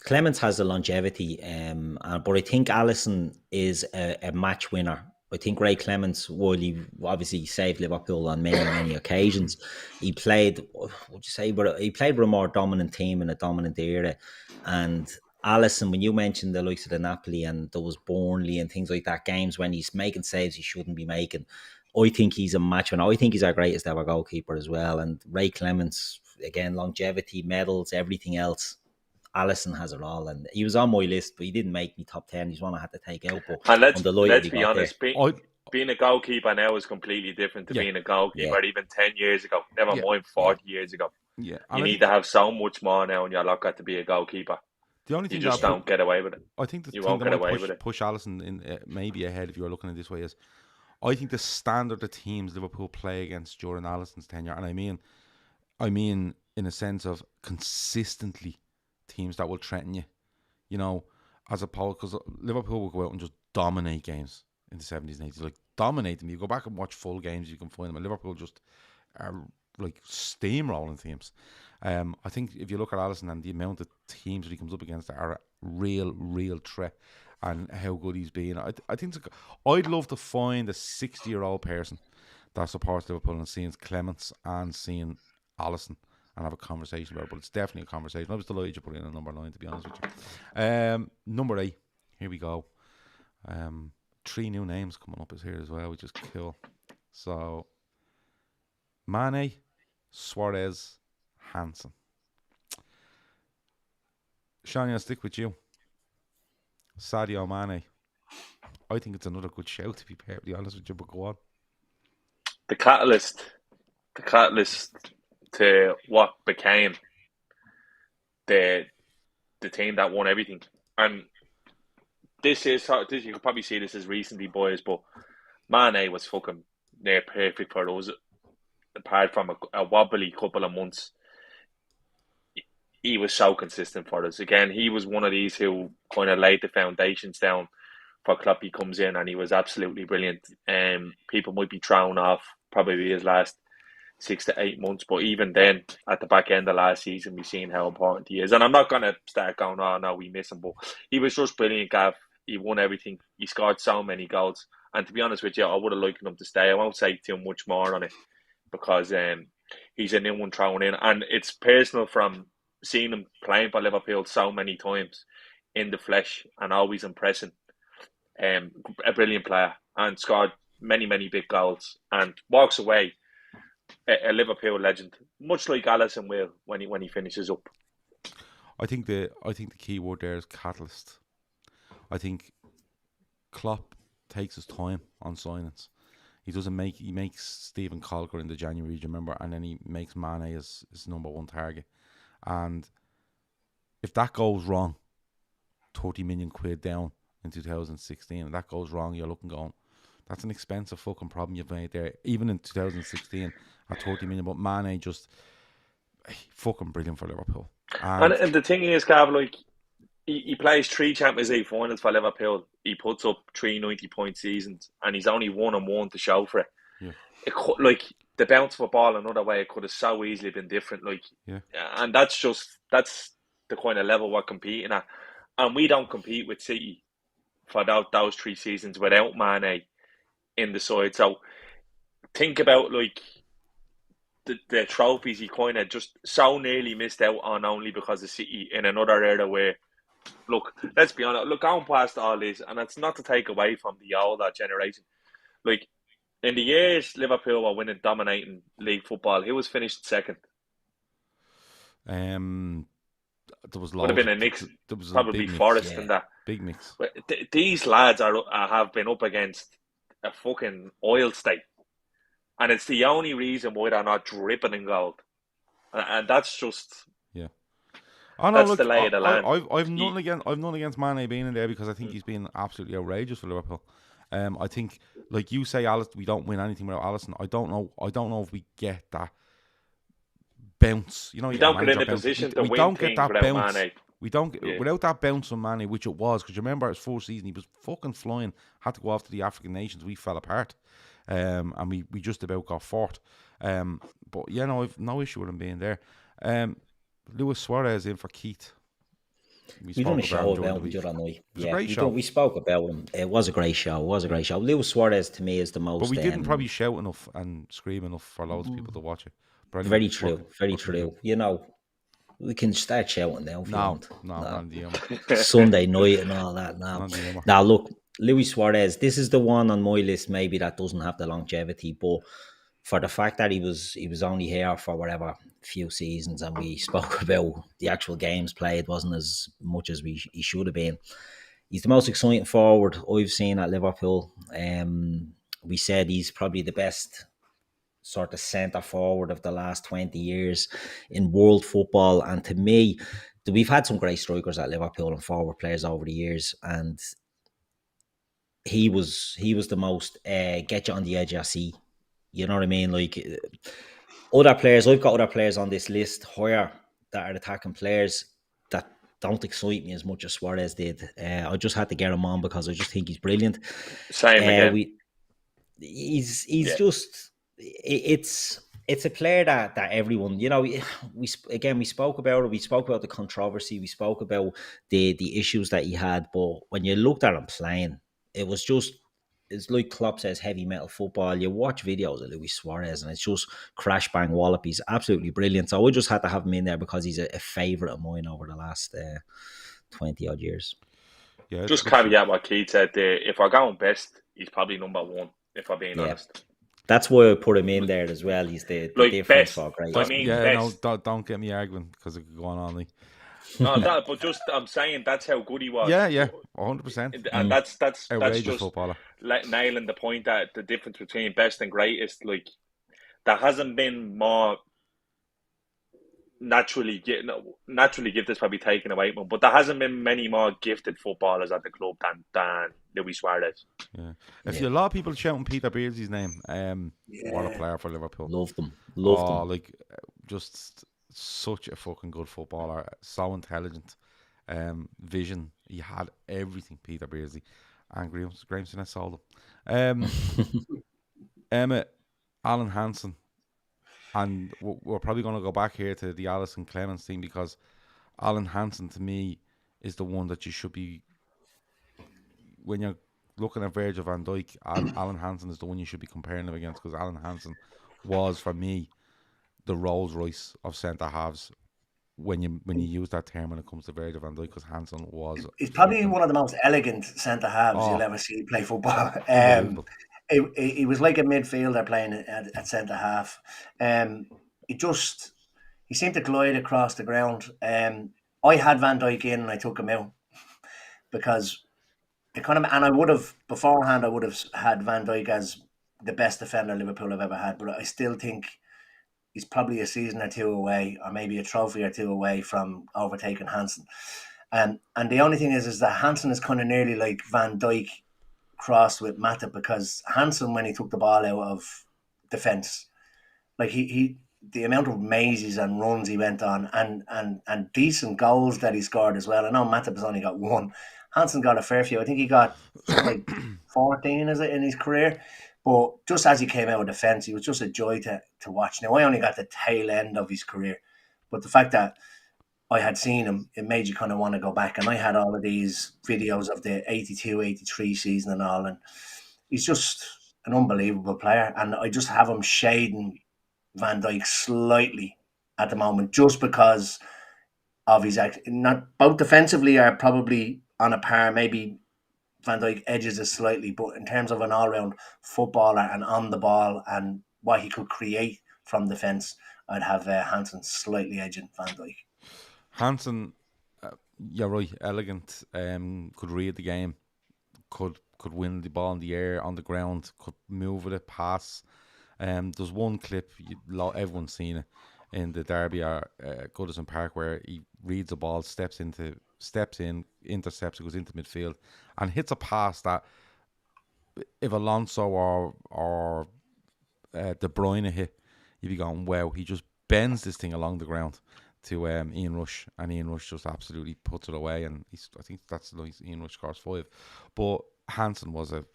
Clements has the longevity, but I think Alisson is a match winner. I think Ray Clements, while he obviously saved Liverpool on many occasions, he played, he played with a more dominant team in a dominant era. And Alisson, when you mentioned the likes of the Napoli and those Burnley and things like that, games when he's making saves he shouldn't be making, I think he's a match winner. I think he's our greatest ever goalkeeper as well. And Ray Clements, again, longevity, medals, everything else. Alisson has it all, and he was on my list, but he didn't make me top 10. He's one I had to take out. But and let's be honest, being a goalkeeper now is completely different to being a goalkeeper even 10 years ago. Never mind 40 years ago. Yeah, you need to have so much more now in your locker to be a goalkeeper. The only thing you just don't get away with it. I think the thing that might push Alisson in maybe ahead if you're looking at it this way is, I think the standard of teams Liverpool play against during Alisson's tenure, and I mean in a sense of consistently teams that will threaten you, you know, as opposed, because Liverpool will go out and just dominate games in the 70s and 80s, like dominate them. You go back and watch full games, you can find them, and Liverpool just are like steamrolling teams. I think if you look at Alisson and the amount of teams that he comes up against that are a real threat, and how good he's been, I think I'd love to find a 60-year-old person that supports Liverpool and seeing Clements and seeing Alisson and have a conversation about it. But it's definitely a conversation. I was delighted you put in a number 9, to be honest with you. Number 8, here we go. 3 new names coming up is here as well, which is cool. So Mane, Suarez, Hansen. Shani, I'll stick with you. Sadio Mane. I think it's another good shout, to be perfectly honest with you, but go on. The catalyst to what became the team that won everything. And this you could probably see this as recently, boys, but Mane was fucking near perfect for us. Apart from a wobbly couple of months, he was so consistent for us. Again, he was one of these who kind of laid the foundations down for Klopp. He comes in and he was absolutely brilliant. People might be thrown off probably his last 6 to 8 months, but even then, at the back end of last season, we've seen how important he is. And I'm not going to start going, oh no, we miss him, but he was just brilliant, Gav. He won everything. He scored so many goals. And to be honest with you, I would have liked him to stay. I won't say too much more on it because he's a new one thrown in. And it's personal from seeing him playing for Liverpool so many times in the flesh and always impressing. A brilliant player and scored many big goals and walks away a Liverpool legend, much like Alisson will when he finishes up. I think the key word there is catalyst. I think Klopp takes his time on signings. He makes Stephen Colker in the January, do you remember? And then he makes Mane his number 1 target. And if that goes wrong, 30 million quid down in 2016, and that goes wrong, you're looking going, that's an expensive fucking problem you've made there. Even in 2016 at 30 million, but Mane just fucking brilliant for Liverpool. And the thing is, Gav, like he plays 3 Champions League finals for Liverpool. He puts up 3 90-point seasons, and he's only 1-1 to show for it. Yeah. It could, like the bounce of a ball another way, it could have so easily been different. Like, and that's the kind of level we're competing at, and we don't compete with City for those 3 seasons without Mane in the side. So think about like the trophies he kind of just so nearly missed out on only because of City in another era where, look, let's be honest, look, going past all this, and it's not to take away from the older generation, like in the years Liverpool were winning, dominating league football, who was finished second? There was would have been a mix, probably Forest and that. Big mix. These lads have been up against a fucking oil state, and it's the only reason why they're not dripping in gold. and that's just Oh no, that's look, the lay of the land. I've none against Mane being in there because I think he's been absolutely outrageous for Liverpool. I think, like you say, Alice, we don't win anything without Alisson. I don't know if we get that bounce. You know, We your don't get in manager a bounce. position to We win don't get things that without bounce. Mane. We don't Yeah. without that bounce from Mane, which it was, because you remember his first season, he was fucking flying. Had to go off to the African nations. We fell apart, and we just about got fourth. But yeah, no, I've no issue with him being there. Luis Suarez in for Keith. We done a show about him the other night. Yeah, we spoke about him. It was a great show. Luis Suarez to me is the most. But we didn't probably shout enough and scream enough for loads of people to watch it. But anyway, very true, very true. You know, we can start shouting now if you want. No. Sunday night and all that. Now look, Luis Suarez. This is the one on my list maybe that doesn't have the longevity, but for the fact that he was only here for whatever few seasons, and we spoke about the actual games played wasn't as much as he should have been. He's the most exciting forward I've seen at Liverpool. We said he's probably the best sort of centre forward of the last 20 years in world football, and to me, we've had some great strikers at Liverpool and forward players over the years, and he was the most get you on the edge of your seat. You know what I mean? Like other players, I've got other players on this list higher that are attacking players that don't excite me as much as Suarez did. I just had to get him on because I just think he's brilliant. Same again. He's just it's a player that everyone, you know, we spoke about it. We spoke about the controversy. We spoke about the issues that he had. But when you looked at him playing, it's like Klopp says, heavy metal football. You watch videos of Luis Suarez and it's just crash bang wallop. He's absolutely brilliant. So I just had to have him in there because he's a favourite of mine over the last 20 odd years. Yeah, just caveat what Keith said there. If we're going best, he's probably number one, if I'm being honest. That's why I put him in there as well. He's the like difference for great. I mean, best. No, don't get me arguing because it could go on. Like. No, but just I'm saying that's how good he was. Yeah, 100%. And that's just footballer. Nailing the point that the difference between best and greatest, like there hasn't been more naturally gifted's probably taken away from him, but there hasn't been many more gifted footballers at the club than Luis Suarez. Yeah, a lot of people shouting Peter Beardsley's name. What a player for Liverpool. Loved them. Like just such a fucking good footballer, so intelligent, vision. He had everything, Peter Beardsley, and Grahamson has sold him. Emmet, Alan Hansen, and we're probably going to go back here to the Alisson Clemens thing because Alan Hansen to me is the one that you should be, when you're looking at Virgil van Dijk, Alan Hansen is the one you should be comparing him against, because Alan Hansen was for me the Rolls Royce of centre halves when you use that term when it comes to Virgil van Dijk, because Hansen was. He's probably one of the most elegant centre halves you'll ever see play football. He was like a midfielder playing at centre half. He seemed to glide across the ground. I had Van Dijk in and I took him out because and I would have beforehand. I would have had Van Dijk as the best defender Liverpool have ever had, but I still think he's probably a season or two away, or maybe a trophy or two away from overtaking Hansen. And the only thing is that Hansen is kind of nearly like Van Dijk crossed with Matip, because Hansen, when he took the ball out of defence, like he the amount of mazes and runs he went on, and decent goals that he scored as well. I know Matip has only got one. Hansen got a fair few. I think he got like 14 in his career. But just as he came out of defence, he was just a joy to watch. Now, I only got the tail end of his career, but the fact that I had seen him, it made you kind of want to go back. And I had all of these videos of the 82-83 season and all, and he's just an unbelievable player. And I just have him shading Van Dijk slightly at the moment, just because of his not both defensively are probably on a par, maybe Van Dijk edges it slightly, but in terms of an all-round footballer and on the ball and what he could create from defence, I'd have Hansen slightly edging Van Dijk. Hansen, you're right, elegant, could read the game, could win the ball in the air, on the ground, could move with it, pass. There's one clip, everyone's seen it, in the derby at Goodison Park, where he reads the ball, steps in, intercepts, it goes into midfield, and hits a pass that if Alonso or De Bruyne hit, you'd be going, wow, he just bends this thing along the ground to Ian Rush, and Ian Rush just absolutely puts it away, and I think that's nice. Ian Rush scores 5. But Hansen was an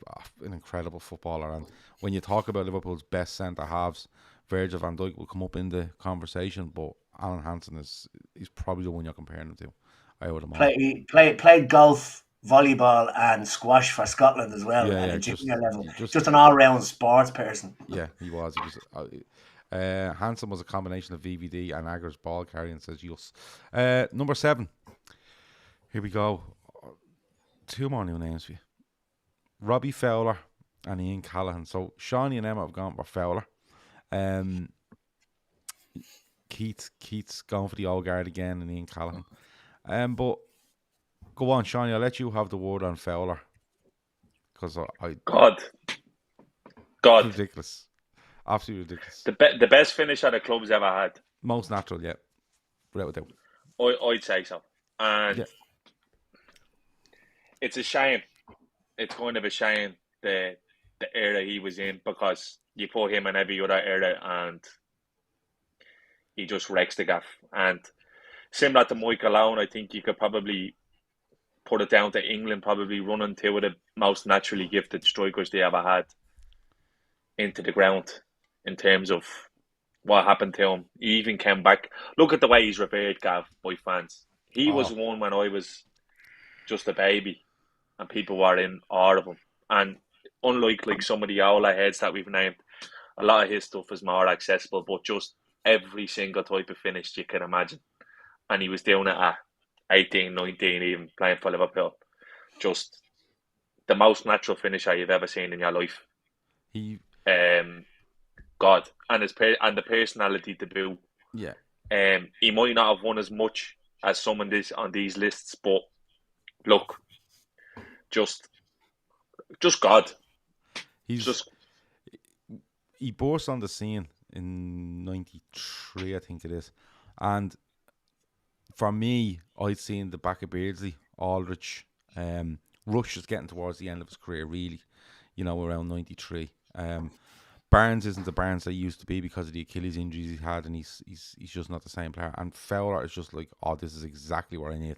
incredible footballer, and when you talk about Liverpool's best centre-halves, Virgil van Dijk will come up in the conversation, but Alan Hansen is probably the one you're comparing him to, I would imagine. Played golf, volleyball and squash for Scotland as well at a junior level. Just an all-round sports person. Yeah, he was. Hansen was a combination of VVD and Agger's ball carrying, says Yus. Number 7. Here we go. 2 more new names for you. Robbie Fowler and Ian Callaghan. So Seany and Emmet have gone for Fowler. Keith's going for the old guard again, and Ian Callaghan. But go on, Seany, I'll let you have the word on Fowler. Because God. Ridiculous. Absolutely ridiculous. The best finish that the club's ever had. Most natural, yeah. Without a doubt. I'd say so. And it's a shame. It's kind of a shame the era he was in, because you put him in every other era and he just wrecks the gaff. And similar to Michael Owen, I think you could probably put it down to England probably running 2 of the most naturally gifted strikers they ever had into the ground in terms of what happened to him. He even came back. Look at the way he's revered, Gav, by fans. He was one when I was just a baby and people were in awe of him. And unlike like some of the Ola heads that we've named, a lot of his stuff is more accessible, but just every single type of finish you can imagine. And he was doing it at 18, 19, even playing for Liverpool. Just the most natural finisher you've ever seen in your life. God, and the personality to boot. Yeah. He might not have won as much as some on these lists, but look, just God. He burst on the scene in '93, I think it is, and for me, I'd seen the back of Beardsley, Aldrich, Rush is getting towards the end of his career, really, around '93. Barnes isn't the Barnes that he used to be because of the Achilles injuries he had, and he's just not the same player. And Fowler is just like, this is exactly what I need.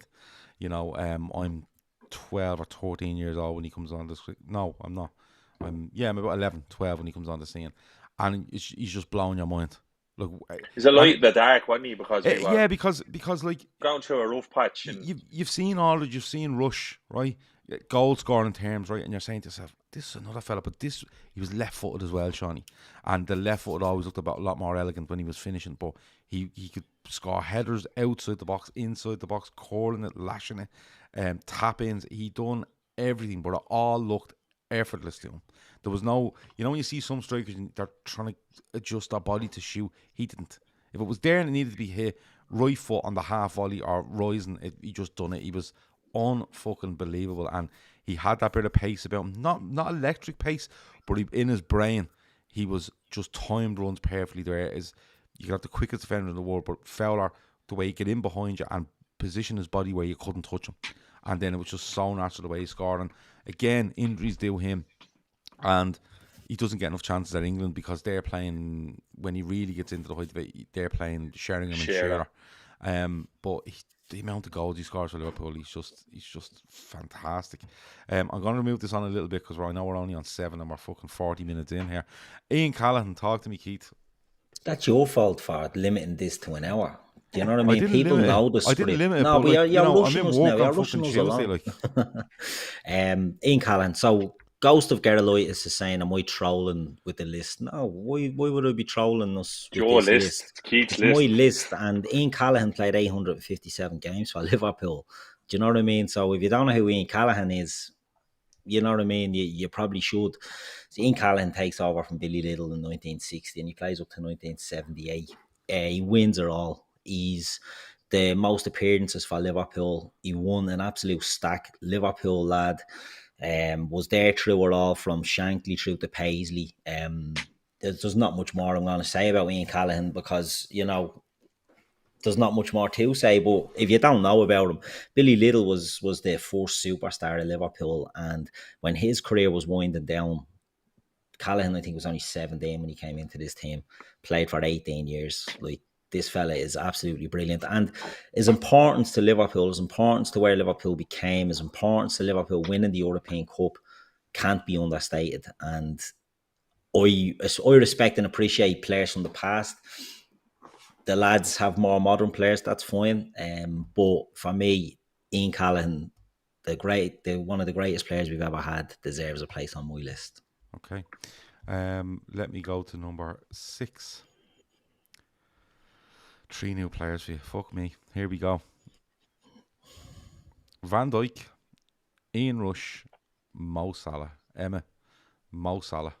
I'm 12 or 13 years old when he comes on the screen. No, I'm not. I'm about 11, 12 when he comes on the scene, and he's just blowing your mind. Look, he's a light in the dark, wasn't he? Because like going through a rough patch. You've seen Aldridge, you've seen Rush, right? Goal scoring terms, right? And you're saying to yourself, this is another fella, but he was left footed as well, Seany. And the left footed always looked a lot more elegant when he was finishing, but he could score headers outside the box, inside the box, curling it, lashing it, tap ins. He done everything, but it all looked effortless to him. There was no, when you see some strikers, they're trying to adjust their body to shoot. He didn't. If it was there and it needed to be hit, right foot on the half volley or rising, he just done it. He was unfucking believable, and he had that bit of pace about him. Not electric pace, but in his brain, he was just timed runs perfectly. You could have the quickest defender in the world, but Fowler, the way he get in behind you and position his body where you couldn't touch him, and then it was just so natural the way he scored. And again, injuries do him, and he doesn't get enough chances at England because they're playing, when he really gets into the height of it, they're playing Sheringham and Shearer. But the amount of goals he scores for Liverpool, he's just fantastic. I'm going to remove this on a little bit because I know we're only on 7 and we're fucking 40 minutes in here. Ian Callaghan, talk to me, Keith. That's your fault for limiting this to an hour. Do you know what I mean? People know the script. I didn't limit it, no, but like, you're rushing us now. You're rushing us along. Ian Callaghan, so Ghost of Gerolaitis is saying, am I trolling with the list? No, why would I be trolling us with your this list? Keith's it's my list, and Ian Callaghan played 857 games for Liverpool. Do you know what I mean? So if you don't know who Ian Callaghan is, you know what I mean? You probably should. So Ian Callaghan takes over from Billy Little in 1960 and he plays up to 1978. He wins it all. He's the most appearances for Liverpool. He won an absolute stack. Liverpool lad. Was there through it all from Shankly through to Paisley. There's not much more I'm going to say about Ian Callaghan because, there's not much more to say. But if you don't know about him, Billy Little was the first superstar of Liverpool, and when his career was winding down, Callaghan, I think, was only 17 when he came into this team, played for 18 years. Like, this fella is absolutely brilliant. And his importance to Liverpool, his importance to where Liverpool became, his importance to Liverpool winning the European Cup can't be understated. And I respect and appreciate players from the past. The lads have more modern players, that's fine. But for me, Ian Callaghan, one of the greatest players we've ever had, deserves a place on my list. Okay. Let me go to number 6. 3 new players for you. Fuck me. Here we go. Van Dijk, Ian Rush, Mo Salah. Emma, Mo Salah.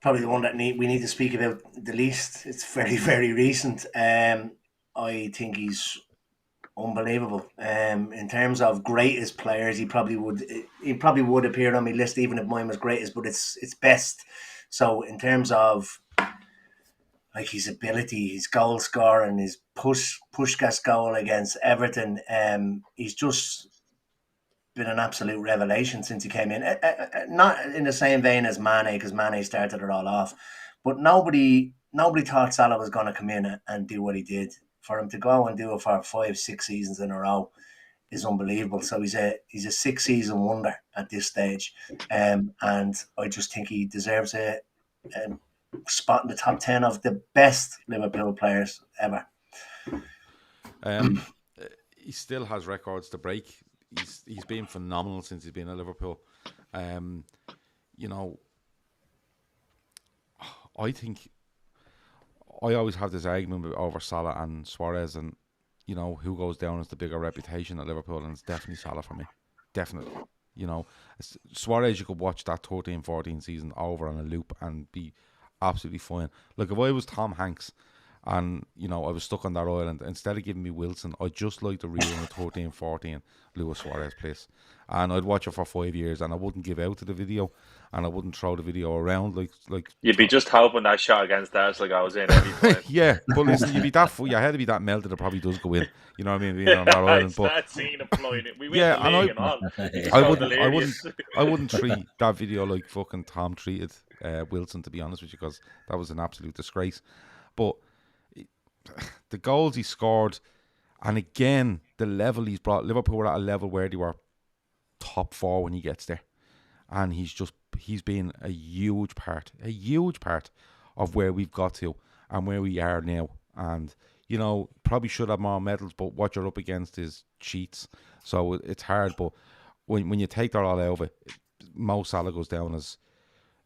Probably the one that we need to speak about the least. It's very, very recent. I think he's unbelievable. In terms of greatest players, he probably would appear on my list, even if mine was greatest, but it's best. So in terms of like his ability, his goal scoring, his Puskás goal against Everton, he's just been an absolute revelation since he came in. Not in the same vein as Mane, because Mane started it all off, but nobody thought Salah was going to come in and do what he did. For him to go and do it for 5-6 seasons in a row is unbelievable. So he's a 6-season wonder at this stage, and I just think he deserves a spot in the top 10 of the best Liverpool players ever. He still has records to break. He's been phenomenal since he's been at Liverpool. You know, I think I always have this argument over Salah and Suarez, and you know who goes down as the bigger reputation at Liverpool, and it's definitely Salah for me. Definitely. You know, Suarez, you could watch that 13-14 season over on a loop and be absolutely fine. Like if I was Tom Hanks and you know I was stuck on that island, instead of giving me Wilson, I'd just like to rerun a 13-14 Luis Suarez place, and I'd watch it for 5 years, and I wouldn't give out to the video, and I wouldn't throw the video around like. You'd be just hoping that shot against us like I was in every time. Yeah, but listen, your head to be that melted, it probably does go in. You know what I mean? Being on that island, but that scene of flying it. We win yeah, the league and all. I wouldn't treat that video like fucking Tom treated Wilson, to be honest with you, because that was an absolute disgrace. But the goals he scored, and again the level he's brought, Liverpool were at a level where they were top 4 when he gets there, and he's been a huge part of where we've got to and where we are now. And you know, probably should have more medals, but what you're up against is cheats, so it's hard. But when you take that all out of it, Mo Salah goes down as,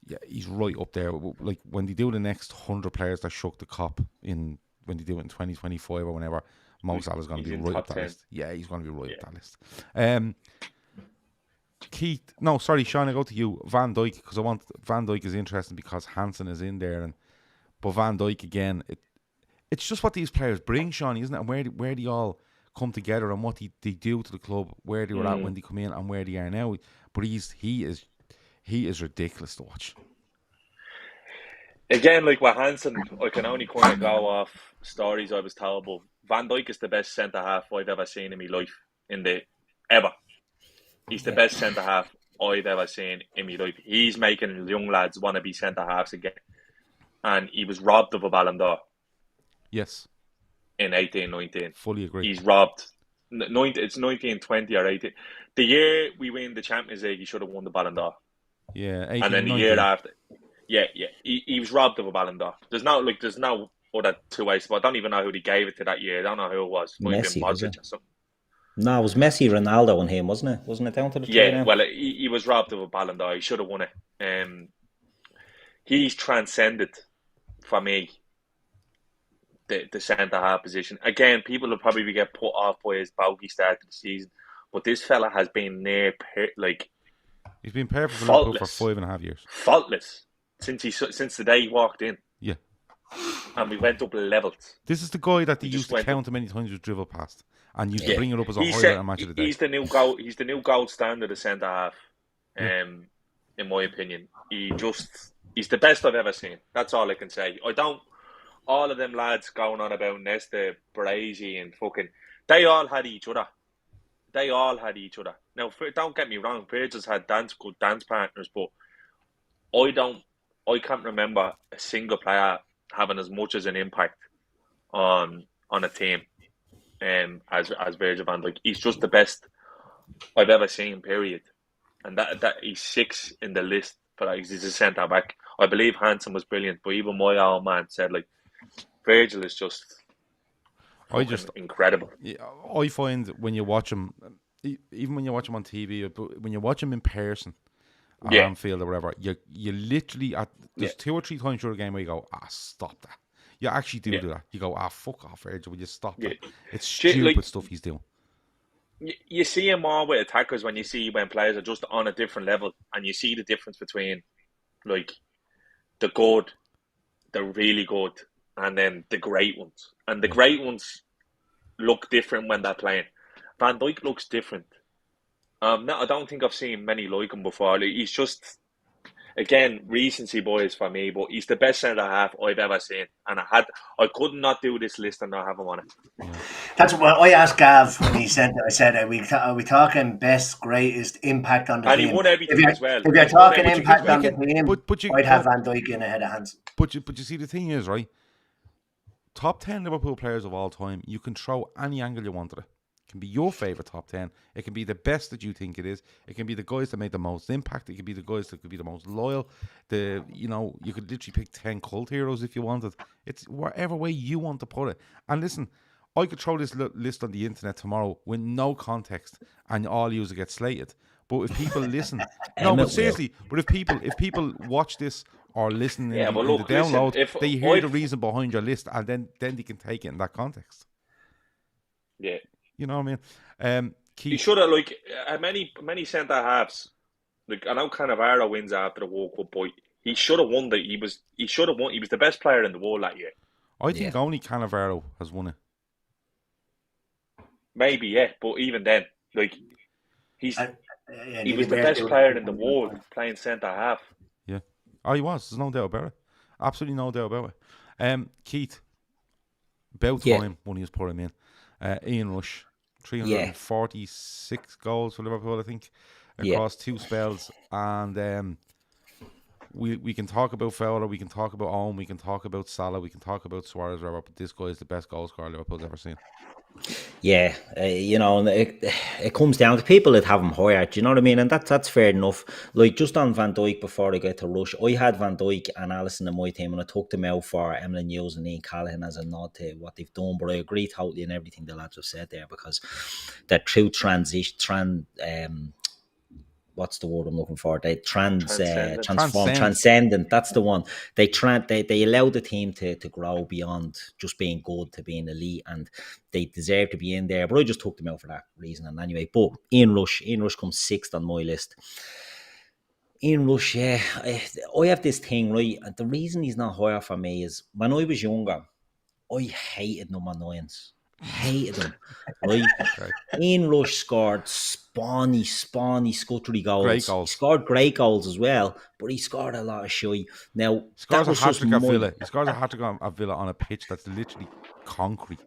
yeah, he's right up there. Like when they do the next 100 players that shook the cop when they do it in 2025 or whenever, Mo Salah's going to be right up that 10. list. Yeah, he's going to be right up that list. Sean, I go to you. Van Dijk, because Van Dijk is interesting because Hansen is in there, but Van Dijk again, it's just what these players bring, Sean, isn't it? And where they all come together and what they do to the club, where they were at when they come in and where they are now. But he is ridiculous to watch. Again, like with Hansen, I can only kind of go off stories I was told, but Van Dijk is the best centre half I've ever seen in my life. Ever. He's the best centre half I've ever seen in my life. He's making young lads want to be centre halves again, and he was robbed of a Ballon d'Or. Yes. In 18-19. Fully agree. He's robbed. It's 19-20 or 18. The year we win the Champions League, he should have won the Ballon d'Or. Yeah, 18, and then the 19. year after, he was robbed of a Ballon d'Or. There's no other two ways. But I don't even know who they gave it to that year. I don't know who it was. Messi, was it? Or something. No, it was Messi, Ronaldo, and him, wasn't it? Wasn't it down to the Yeah, well, he was robbed of a Ballon d'Or. He should have won it. He's transcended for me the centre half position. Again, people will probably get put off by his bogey start to the season, but this fella has been he's been perfect for Liverpool for 5.5 years. Faultless since the day he walked in. Yeah, and we went up levels. This is the guy that they used to count how many times he was dribbled past, and used to bring it up as a highlight match of the day. He's the new gold standard of centre half. In my opinion, he's the best I've ever seen. That's all I can say. all of them lads going on about Nesta, Brazy, and fucking, they all had each other. They all had each other. Now, don't get me wrong, Virgil's had good dance partners, but I can't remember a single player having as much as an impact on a team as Virgil van Dijk. He's just the best I've ever seen, period. And that he's 6 in the list for that. He's a centre back. I believe Hansen was brilliant, but even my old man said, like, Virgil is just incredible. I find when you watch him, even when you watch him on TV, but when you watch him in person at Anfield or whatever, you literally there's 2 or 3 times during the game where you go, stop that. You actually do that. You go, fuck off, Virgil. Will you stop that? It's stupid stuff he's doing. You see him more with attackers when players are just on a different level, and you see the difference between, like, the good, the really good, and then the great ones. And the great ones look different when they're playing. Van Dijk looks different. No, I don't think I've seen many like him before. Like, he's just, again, recency bias for me, but he's the best centre half I've ever seen. And I could not do this list and not have him on it. That's what I asked Gav when he said that. I said, are we talking best, greatest impact on the team? And he won everything as well. If you're talking impact on the team, I'd have Van Dijk in ahead of Hansen. But you see, the thing is, right? Top 10 Liverpool players of all time, you can throw any angle you want at it. It can be your favourite top 10. It can be the best that you think it is. It can be the guys that made the most impact. It can be the guys that could be the most loyal. You could literally pick 10 cult heroes if you wanted. It's whatever way you want to put it. And listen, I could throw this list on the internet tomorrow with no context, and all you get slated. But if people listen, but seriously, but if people watch this or listen in the download, they hear the reason behind your list, and then they can take it in that context. Yeah. You know what I mean? He should have, like, many centre halves. Like, I know Cannavaro wins after the World Cup, but he should have won. He was the best player in the world that year. I think only Cannavaro has won it. Maybe, yeah, but even then, like, he was the best player in the world playing centre half. Yeah, he was. There's no doubt about it. Absolutely no doubt about it. Keith, about time when he was put him in. Ian Rush, 346 goals for Liverpool, I think, across 2 spells. And we can talk about Fowler, we can talk about Owen, we can talk about Salah, we can talk about Suarez, but this guy is the best goal scorer Liverpool's ever seen. Yeah, it comes down to people that have him higher, do you know what I mean? And that's fair enough. Like, just on Van Dijk before I get to Rush, I had Van Dijk and Alisson in my team, and I took them out for Emily News and Ian Callaghan as a nod to what they've done. But I agree totally in everything the lads have said there, because that true what's the word I'm looking for? They transcendent. That's the one. They allow the team to grow beyond just being good to being elite, and they deserve to be in there. But I just took them out for that reason. And anyway, but Ian Rush comes 6th on my list. Ian Rush, I have this thing, right? And the reason he's not higher for me is when I was younger, I hated number 9s. Hated him, right? Ian Rush scored spawny, scuttery goals. Great goals. He scored great goals as well, but he scored a lot of shy. Now, he scores a hat-trick at Villa. He scores a hat-trick at Villa on a pitch that's literally concrete,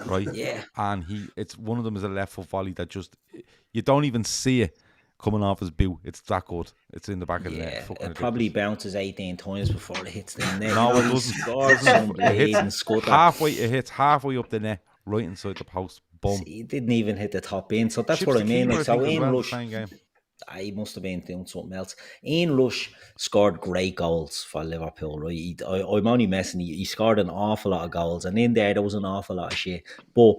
right? Yeah. And it's one of them is a left foot volley that just, you don't even see it coming off his boot. It's that good. It's in the back of the net. It probably bounces 18 times before it hits the net. No, it doesn't. It hits halfway up the net, right inside the post. Boom. He didn't even hit the top end. So that's what I mean. Like, so Ian Rush, he must have been doing something else. Ian Rush scored great goals for Liverpool, right? I'm only messing. He scored an awful lot of goals, and in there was an awful lot of shit. But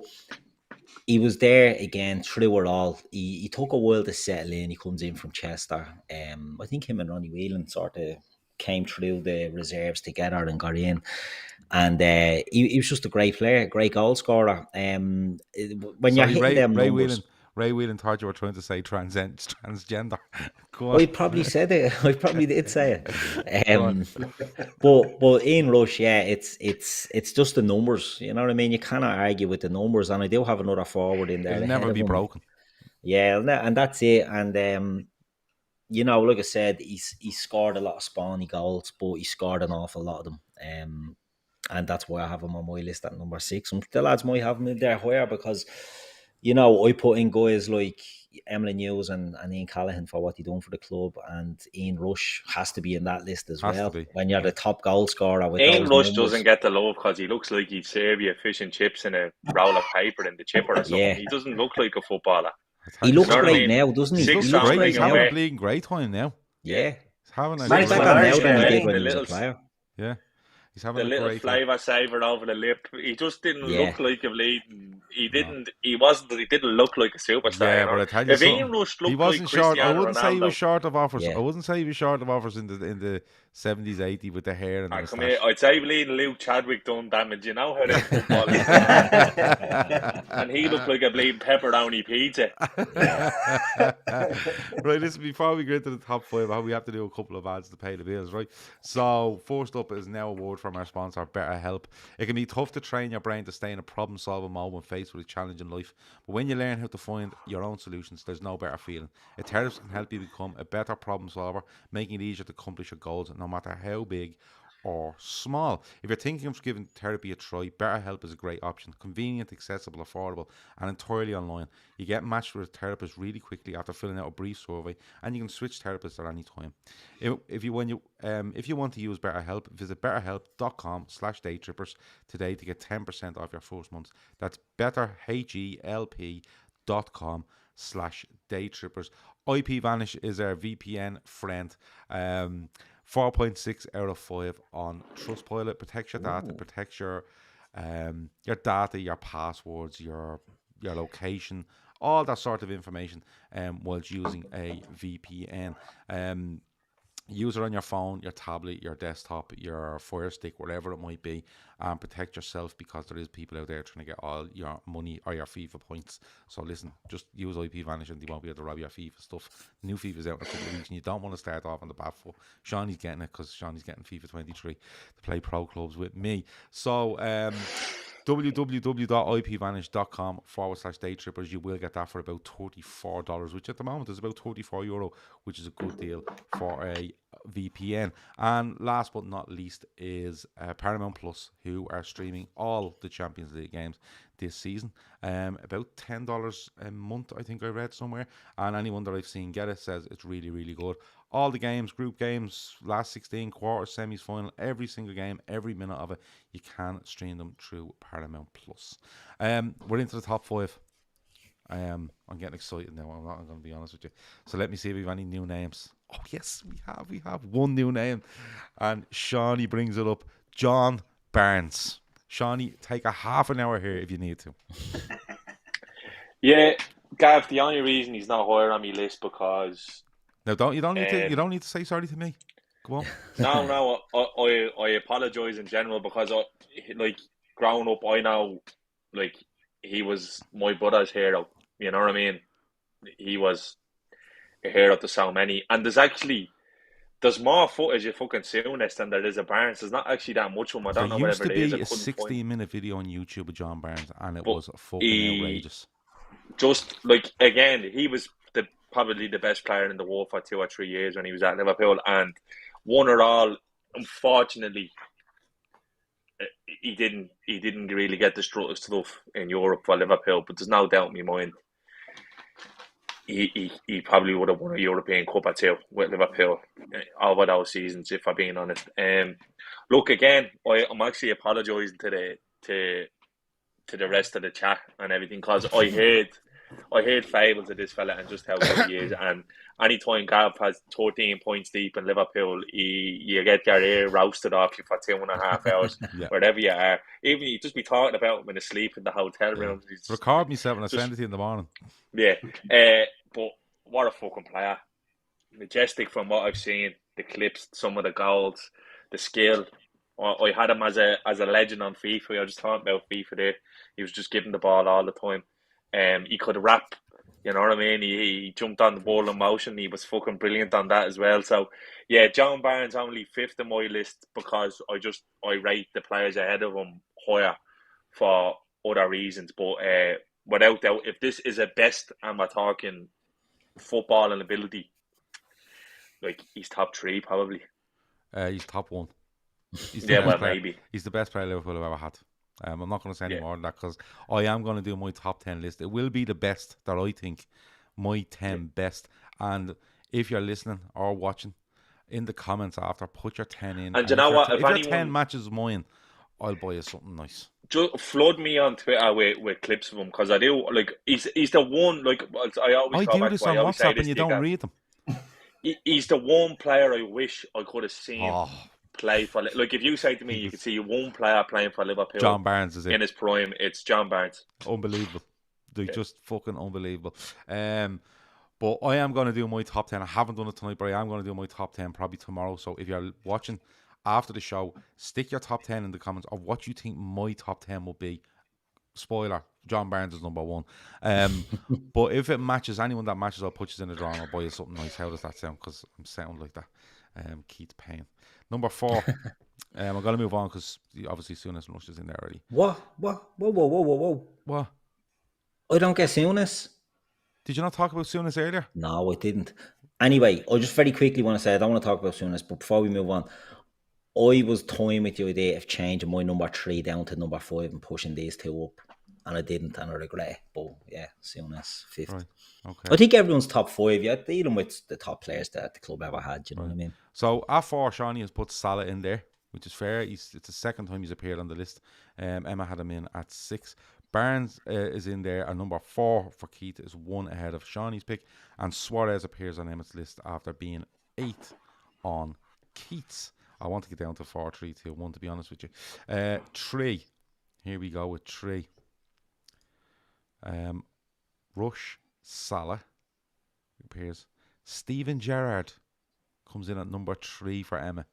he was there again through it all. He took a while to settle in. He comes in from Chester. I think him and Ronnie Whelan sort of came through the reserves together and got in. And he was just a great player, great goal scorer. When you're hitting them numbers... Ray Whelan thought you were trying to say transgender. I probably said it. I probably did say it. But Ian Rush, it's just the numbers. You know what I mean? You cannot argue with the numbers. And I do have another forward in there. It'll never be broken. Yeah, and that's it. And like I said, he scored a lot of spawny goals, but he scored an awful lot of them. And that's why I have him on my list at number 6. Some the lads might have him in there higher because, you know, I put in guys like Emily News and Ian Callaghan for what he done for the club, and Ian Rush has to be in that list as well. When you're the top goal scorer with Ian those Rush numbers. doesn't get the love because he looks like he'd serve you fish and chips in a roll of paper in the chipper or something. Yeah. He doesn't look like a footballer. He looks You know what I great mean? now, doesn't he? Six He looks sounding great He's now. having a bleeding great time now. Yeah. He's having a Nice great back better on now Irish than he game, did eh? when The he was a little- player. Yeah. He's having The a little great time. flavour saver over the lip. He just didn't Yeah. look like a bleeding. He didn't look like a superstar. Yeah, you know? but I tell you if something, Ian Rush he looked wasn't like short. I Cristiano wouldn't say he was Ronaldo, short of offers. Yeah. I wouldn't say he was short of offers in the 70s, 80s with the hair and the come moustache. here, I'd say bleeding Luke Chadwick done damage. You know how they football is. And he looked like a bleeding pepperoni pizza. Right, listen, before we get into the top 5, we have to do a couple of ads to pay the bills, right? So, first up is now a word from our sponsor, BetterHelp. It can be tough to train your brain to stay in a problem-solving mode when faced with a challenge in life. But when you learn how to find your own solutions, there's no better feeling. A therapist can help you become a better problem solver, making it easier to accomplish your goals, no matter how big or small. If you're thinking of giving therapy a try, BetterHelp is a great option. Convenient, accessible, affordable, and entirely online. You get matched with a therapist really quickly after filling out a brief survey, and you can switch therapists at any time. If you want to use BetterHelp, visit betterhelp.com/daytrippers today to get 10% off your first month. That's betterhelp.com/daytrippers. IPVanish is our VPN friend. 4.6 out of 5 on Trustpilot. Protects your data, protects your data, your passwords, your location, all that sort of information whilst using a VPN. Use it on your phone, your tablet, your desktop, your Fire Stick, whatever it might be, and protect yourself because there is people out there trying to get all your money or your FIFA points. So listen, just use IPVanish and they won't be able to rob your FIFA stuff. New FIFA's out in a couple of weeks and you don't want to start off on the back foot. Shawnee's getting it because Shawnee's getting FIFA 23 to play pro clubs with me. So www.ipvanish.com/daytrippers. You will get that for about $34, which at the moment is about €34, which is a good deal for a VPN. And last but not least is Paramount Plus, who are streaming all the Champions League games this season. About $10 a month, I think I read somewhere. And anyone that I've seen get it says it's really, really good. All the games, group games, last 16, quarters, semis, final, every single game, every minute of it, you can stream them through Paramount Plus. We're into the top 5. I'm getting excited now. I'm not going to be honest with you. So let me see if we have any new names. Oh yes, we have one new name, and Shawnee brings it up. John Barnes. Shawnee, take a half an hour here if you need to. Yeah, Gav. The only reason he's not higher on my list because Now you don't need to say sorry to me. Go on. No, I apologise in general because growing up, I know he was my brother's hero. You know what I mean? He was a hero to so many, and there's more footage of fucking Souness than there is of Barnes. There's not actually that much of him. I don't know whatever it is. There used to be a 16-minute video on YouTube of John Barnes, and it was fucking outrageous. Just again, he was probably the best player in the world for 2 or 3 years when he was at Liverpool, and won it all. Unfortunately, he didn't really get the stuff in Europe for Liverpool. But there's no doubt in my mind he probably would have won a European Cup or two with Liverpool over those seasons, if I'm being honest. Look, again, I'm actually apologising to the rest of the chat and everything because I heard fables of this fella and just how good he is. And anytime Gav has 13 points deep in Liverpool, you get your ear roasted off you for 2.5 hours, wherever you are. Even you just be talking about him in his sleep in the hotel room. Record myself and I send it to you in the morning. Yeah, but what a fucking player. Majestic from what I've seen, the clips, some of the goals, the skill. I had him as a legend on FIFA. I was just talking about FIFA there. He was just giving the ball all the time. He could rap, you know what I mean? He jumped on the ball in motion. He was fucking brilliant on that as well. So, yeah, John Barnes only 5th on my list because I rate the players ahead of him higher for other reasons. But without doubt, if this is a best and we're talking football and ability, he's top 3 probably. He's top 1. He's Yeah, well, player. maybe. He's the best player Liverpool have ever had. I'm not going to say any Yeah. more than that because I am going to do my top 10 list. It will be the best that I think, my 10 best. And if you're listening or watching, in the comments after, put your 10 in. And you know what? If your 10 matches mine, I'll buy you something nice. Just flood me on Twitter with clips of him because I do like. He's the one like I always. I do this on WhatsApp and you don't read them. He's the one player I wish I could have seen Oh, play for. Like if you say to me, you could see one player playing for Liverpool. John Barnes is it. In his prime. It's John Barnes. Unbelievable. They're just fucking unbelievable. But I am going to do my top 10. I haven't done it tonight, but I am going to do my top 10 probably tomorrow. So if you're watching after the show, stick your top 10 in the comments of what you think my top 10 will be. Spoiler, John Barnes is number 1. But if it matches, anyone that matches, I'll put you in the draw and I'll buy you something nice. How does that sound? Because I'm sounding like that. Keith Payne. Number 4. I'm going to move on because obviously Souness and Rush is in there already. What? Whoa. What? I don't get Souness. Did you not talk about Souness earlier? No, I didn't. Anyway, I just very quickly want to say I don't want to talk about Souness, but before we move on, I was toying with the idea of changing my number 3 down to number 5 and pushing these 2 up, and I didn't, and I regret. But yeah, Souness 5th. Right. Okay. I think everyone's top 5. Yeah, dealing with the top players that the club ever had. You know what I mean? So at 4, Shawnee has put Salah in there, which is fair. It's the second time he's appeared on the list. Emma had him in at 6. Barnes is in there, and number 4 for Keith is 1 ahead of Shawnee's pick, and Suarez appears on Emmett's list after being 8th on Keith's. I want to get down to 4, 3, 2, 1 to be honest with you. 3. Here we go with 3. Rush, Salah appears. Steven Gerrard comes in at number 3 for Emma.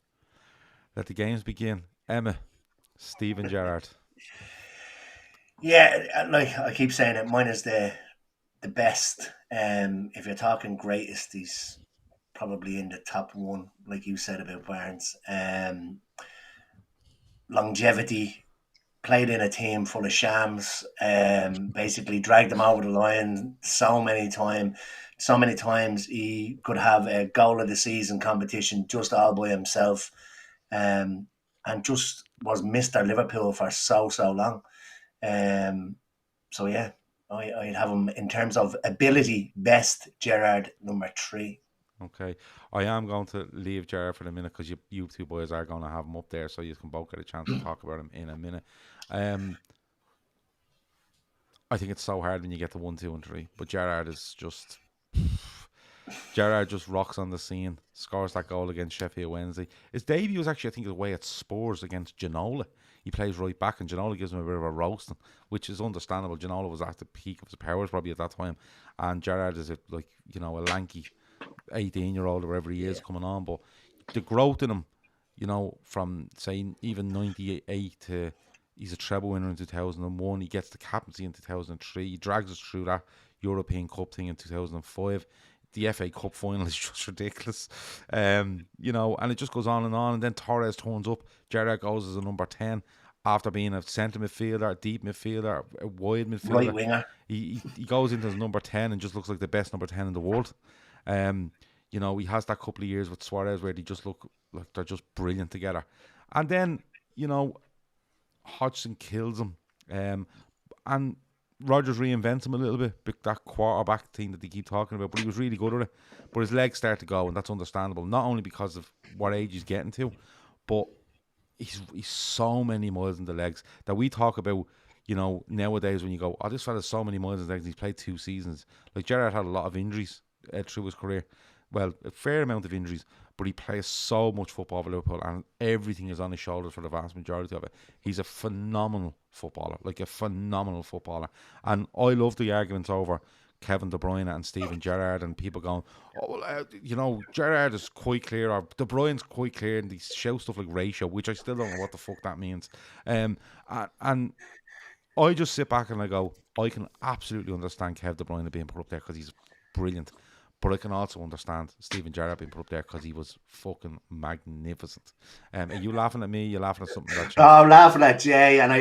Let the games begin. Emma, Steven Gerrard. Yeah, like I keep saying it, mine is the best. If you're talking greatest, he's probably in the top 1, like you said about Barnes. Longevity, played in a team full of shams, basically dragged them over the line so many times he could have a goal of the season competition just all by himself, and just was Mr. Liverpool for so long. So yeah, I'd have him in terms of ability best. Gerrard number 3. Okay, I am going to leave Gerrard for a minute because you two boys are going to have him up there, so you can both get a chance to talk about him in a minute. I think it's so hard when you get to 1, 2, and 3, but Gerrard just rocks on the scene, scores that goal against Sheffield Wednesday. His debut was actually, I think, away at Spurs against Ginola. He plays right back, and Ginola gives him a bit of a roasting, which is understandable. Ginola was at the peak of his powers probably at that time, and Gerrard is a lanky 18-year-old or whatever he is coming on. But the growth in him, from saying even 98 to he's a treble winner in 2001. He gets the captaincy in 2003. He drags us through that European Cup thing in 2005. The FA Cup final is just ridiculous. And it just goes on. And then Torres turns up. Gerrard goes as a number 10 after being a centre midfielder, a deep midfielder, a wide midfielder. Right winger. He goes into as number 10 and just looks like the best number 10 in the world. He has that couple of years with Suarez where they just look like they're just brilliant together. And then, Hodgson kills him. And Rodgers reinvents him a little bit, that quarterback thing that they keep talking about, but he was really good at it. But his legs start to go, and that's understandable, not only because of what age he's getting to, but he's so many miles in the legs that we talk about, nowadays when you go, this fella's so many miles in the legs, he's played 2 seasons. Like Gerrard had a lot of injuries through his career. Well, a fair amount of injuries, but he plays so much football for Liverpool and everything is on his shoulders for the vast majority of it. He's a phenomenal footballer, And I love the arguments over Kevin De Bruyne and Steven Gerrard and people going, Gerrard is quite clear or De Bruyne's quite clear, and they shout stuff like ratio, which I still don't know what the fuck that means. And I just sit back and I go, I can absolutely understand Kev De Bruyne being put up there because he's brilliant. But I can also understand Steven Gerrard being put up there because he was fucking magnificent. Are you laughing at me? You're laughing at something that I'm laughing at Jay, and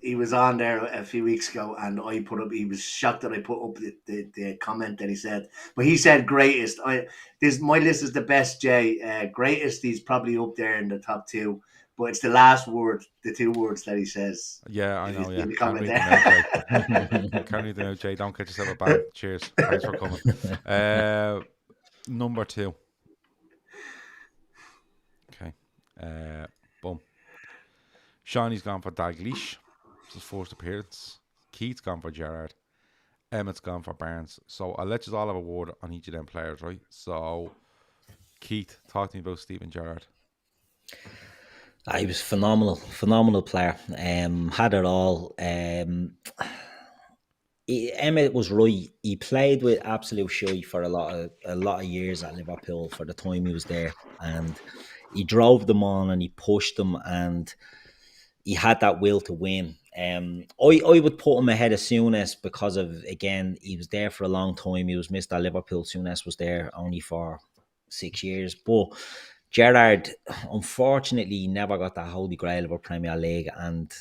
he was on there a few weeks ago, and I put up. He was shocked that I put up the comment that he said. But he said greatest. My list is the best. Jay, greatest. He's probably up there in the top two. But it's the last word, the two words that he says. Yeah, I know. Yeah, In the can't comment read there. them out, Jay. Can't read them out, Jay. Don't get yourself a ban. Cheers. Thanks for coming. Number 2. Okay. Boom. Shawnee's gone for Dalglish. It's his first appearance. Keith's gone for Gerrard. Emmett's gone for Barnes. So I'll let you all have a word on each of them players, right? So, Keith, talk to me about Steven Gerrard. He was phenomenal player. Had it all. Emmet was right. He played with absolute shy for a lot of years at Liverpool for the time he was there, and he drove them on and he pushed them, and he had that will to win. I would put him ahead of Souness because of, again, he was there for a long time. He was missed at Liverpool. Souness was there only for 6 years, but Gerrard, unfortunately, never got that holy grail of a Premier League and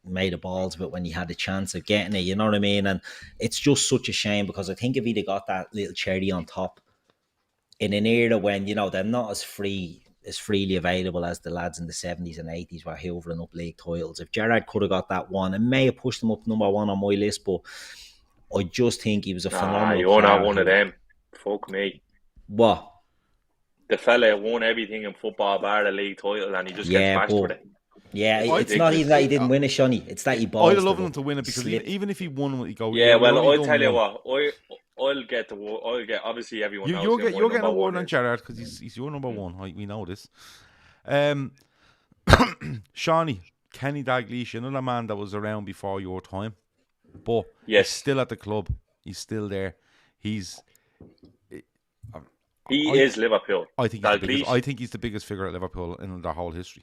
made the balls of it when he had the chance of getting it, you know what I mean? And it's just such a shame, because I think if he'd have got that little cherry on top in an era when, you know, they're not as freely available as the lads in the 70s and 80s were hoovering up league titles, if Gerrard could have got that one, it may have pushed him up number 1 on my list, but I just think he was a phenomenal you're player. not one of them. Fuck me. What? The fella won everything in football bar the league title, and he just gets bashed with it. Yeah, It's it's not even that he didn't win it, Shonny. It's that he balls. I'd love him to win it, because even if he won, he go. Yeah, well, I'll tell you what. I'll get obviously everyone knows you're getting a word one on Gerrard because he's your number 1. We know this. Shawnee, Kenny Dalglish, another man that was around before your time, but he's still at the club. He's still there. He is Liverpool. I think he's the biggest figure at Liverpool in their whole history.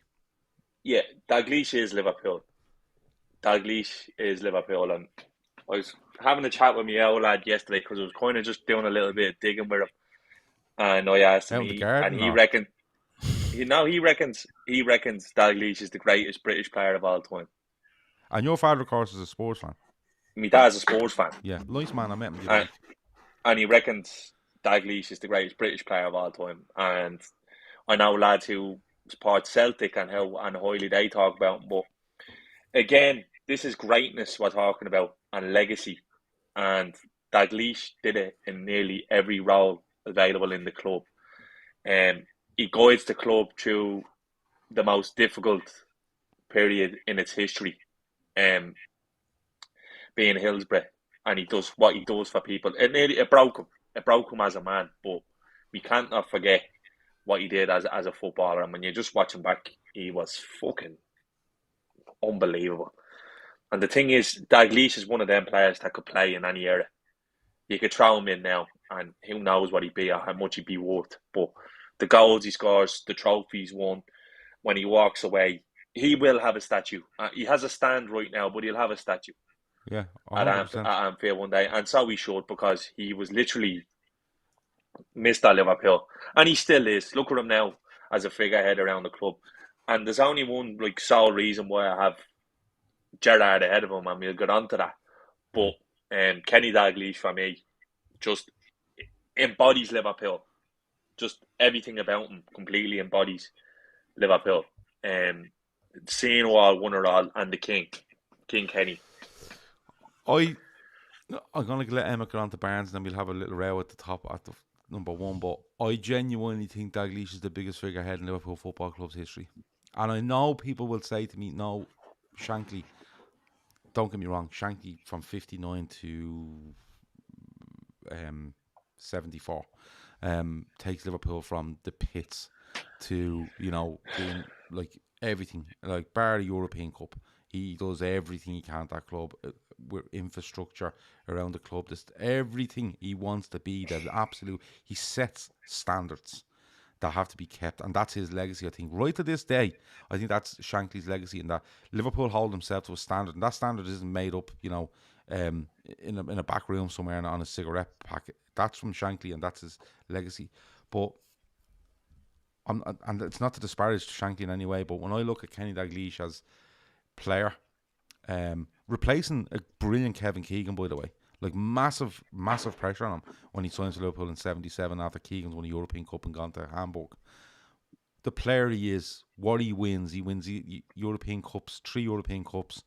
Yeah, Dalglish is Liverpool. And I was having a chat with my old lad yesterday because I was kind of just doing a little bit of digging with him, and I asked him, and he reckons Dalglish is the greatest British player of all time. And your father, of course, is a sports fan. My dad's a sports fan. Yeah, nice man. I met him. And he reckons Dalglish is the greatest British player of all time. And I know lads who support Celtic and highly they talk about him. But again, this is greatness we're talking about, and legacy. And Dalglish did it in nearly every role available in the club. He guides the club through the most difficult period in its history, being Hillsborough, and he does what he does for people. It broke him. It broke him as a man, but we can't not forget what he did as a footballer. And when you just watch him back, he was fucking unbelievable. And the thing is, Dalglish is one of them players that could play in any era. You could throw him in now, and who knows what he'd be or how much he'd be worth. But the goals he scores, the trophies won, when he walks away, he will have a statue. He has a stand right now, but he'll have a statue. Yeah, at Anfield one day, and so he should, because he was literally missed at Liverpool, and he still is. Look at him now as a figurehead around the club, and there's only one sole reason why I have Gerrard ahead of him, and we'll get on to that. But Kenny Dalglish for me just embodies Liverpool. Just everything about him completely embodies Liverpool. Seeing all, won it all, and the King Kenny. I'm going to let Emma get on to Barnes, and then we'll have a little row at the top at the number 1. But I genuinely think Dalglish is the biggest figurehead in Liverpool Football Club's history. And I know people will say to me, no, Shankly, don't get me wrong, Shankly from 59 to 74 takes Liverpool from the pits to, being everything, bar the European Cup. He does everything he can at that club. With infrastructure around the club, just everything he wants to be. He sets standards that have to be kept, and that's his legacy. I think right to this day, I think that's Shankly's legacy, and that Liverpool hold themselves to a standard, and that standard isn't made up, in a back room somewhere and on a cigarette packet. That's from Shankly, and that's his legacy. But and it's not to disparage Shankly in any way, but when I look at Kenny Dalglish as player Replacing a brilliant Kevin Keegan, by the way. Like, massive pressure on him when he signed for Liverpool in 77 after Keegan's won a European Cup and gone to Hamburg. The player he is, what he wins European Cups, 3 European Cups,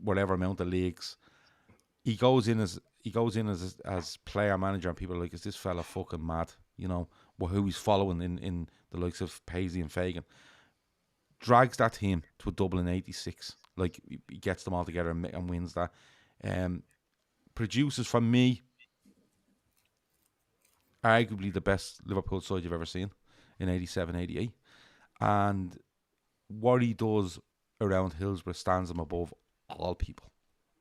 whatever amount of leagues. He goes in as player manager, and people are like, is this fella fucking mad? You know, who he's following in the likes of Paisley and Fagan. Drags that team to a double in 86. Like, he gets them all together and wins that. Produces, for me, arguably the best Liverpool side you've ever seen in 87, 88. And what he does around Hillsborough stands him above all people.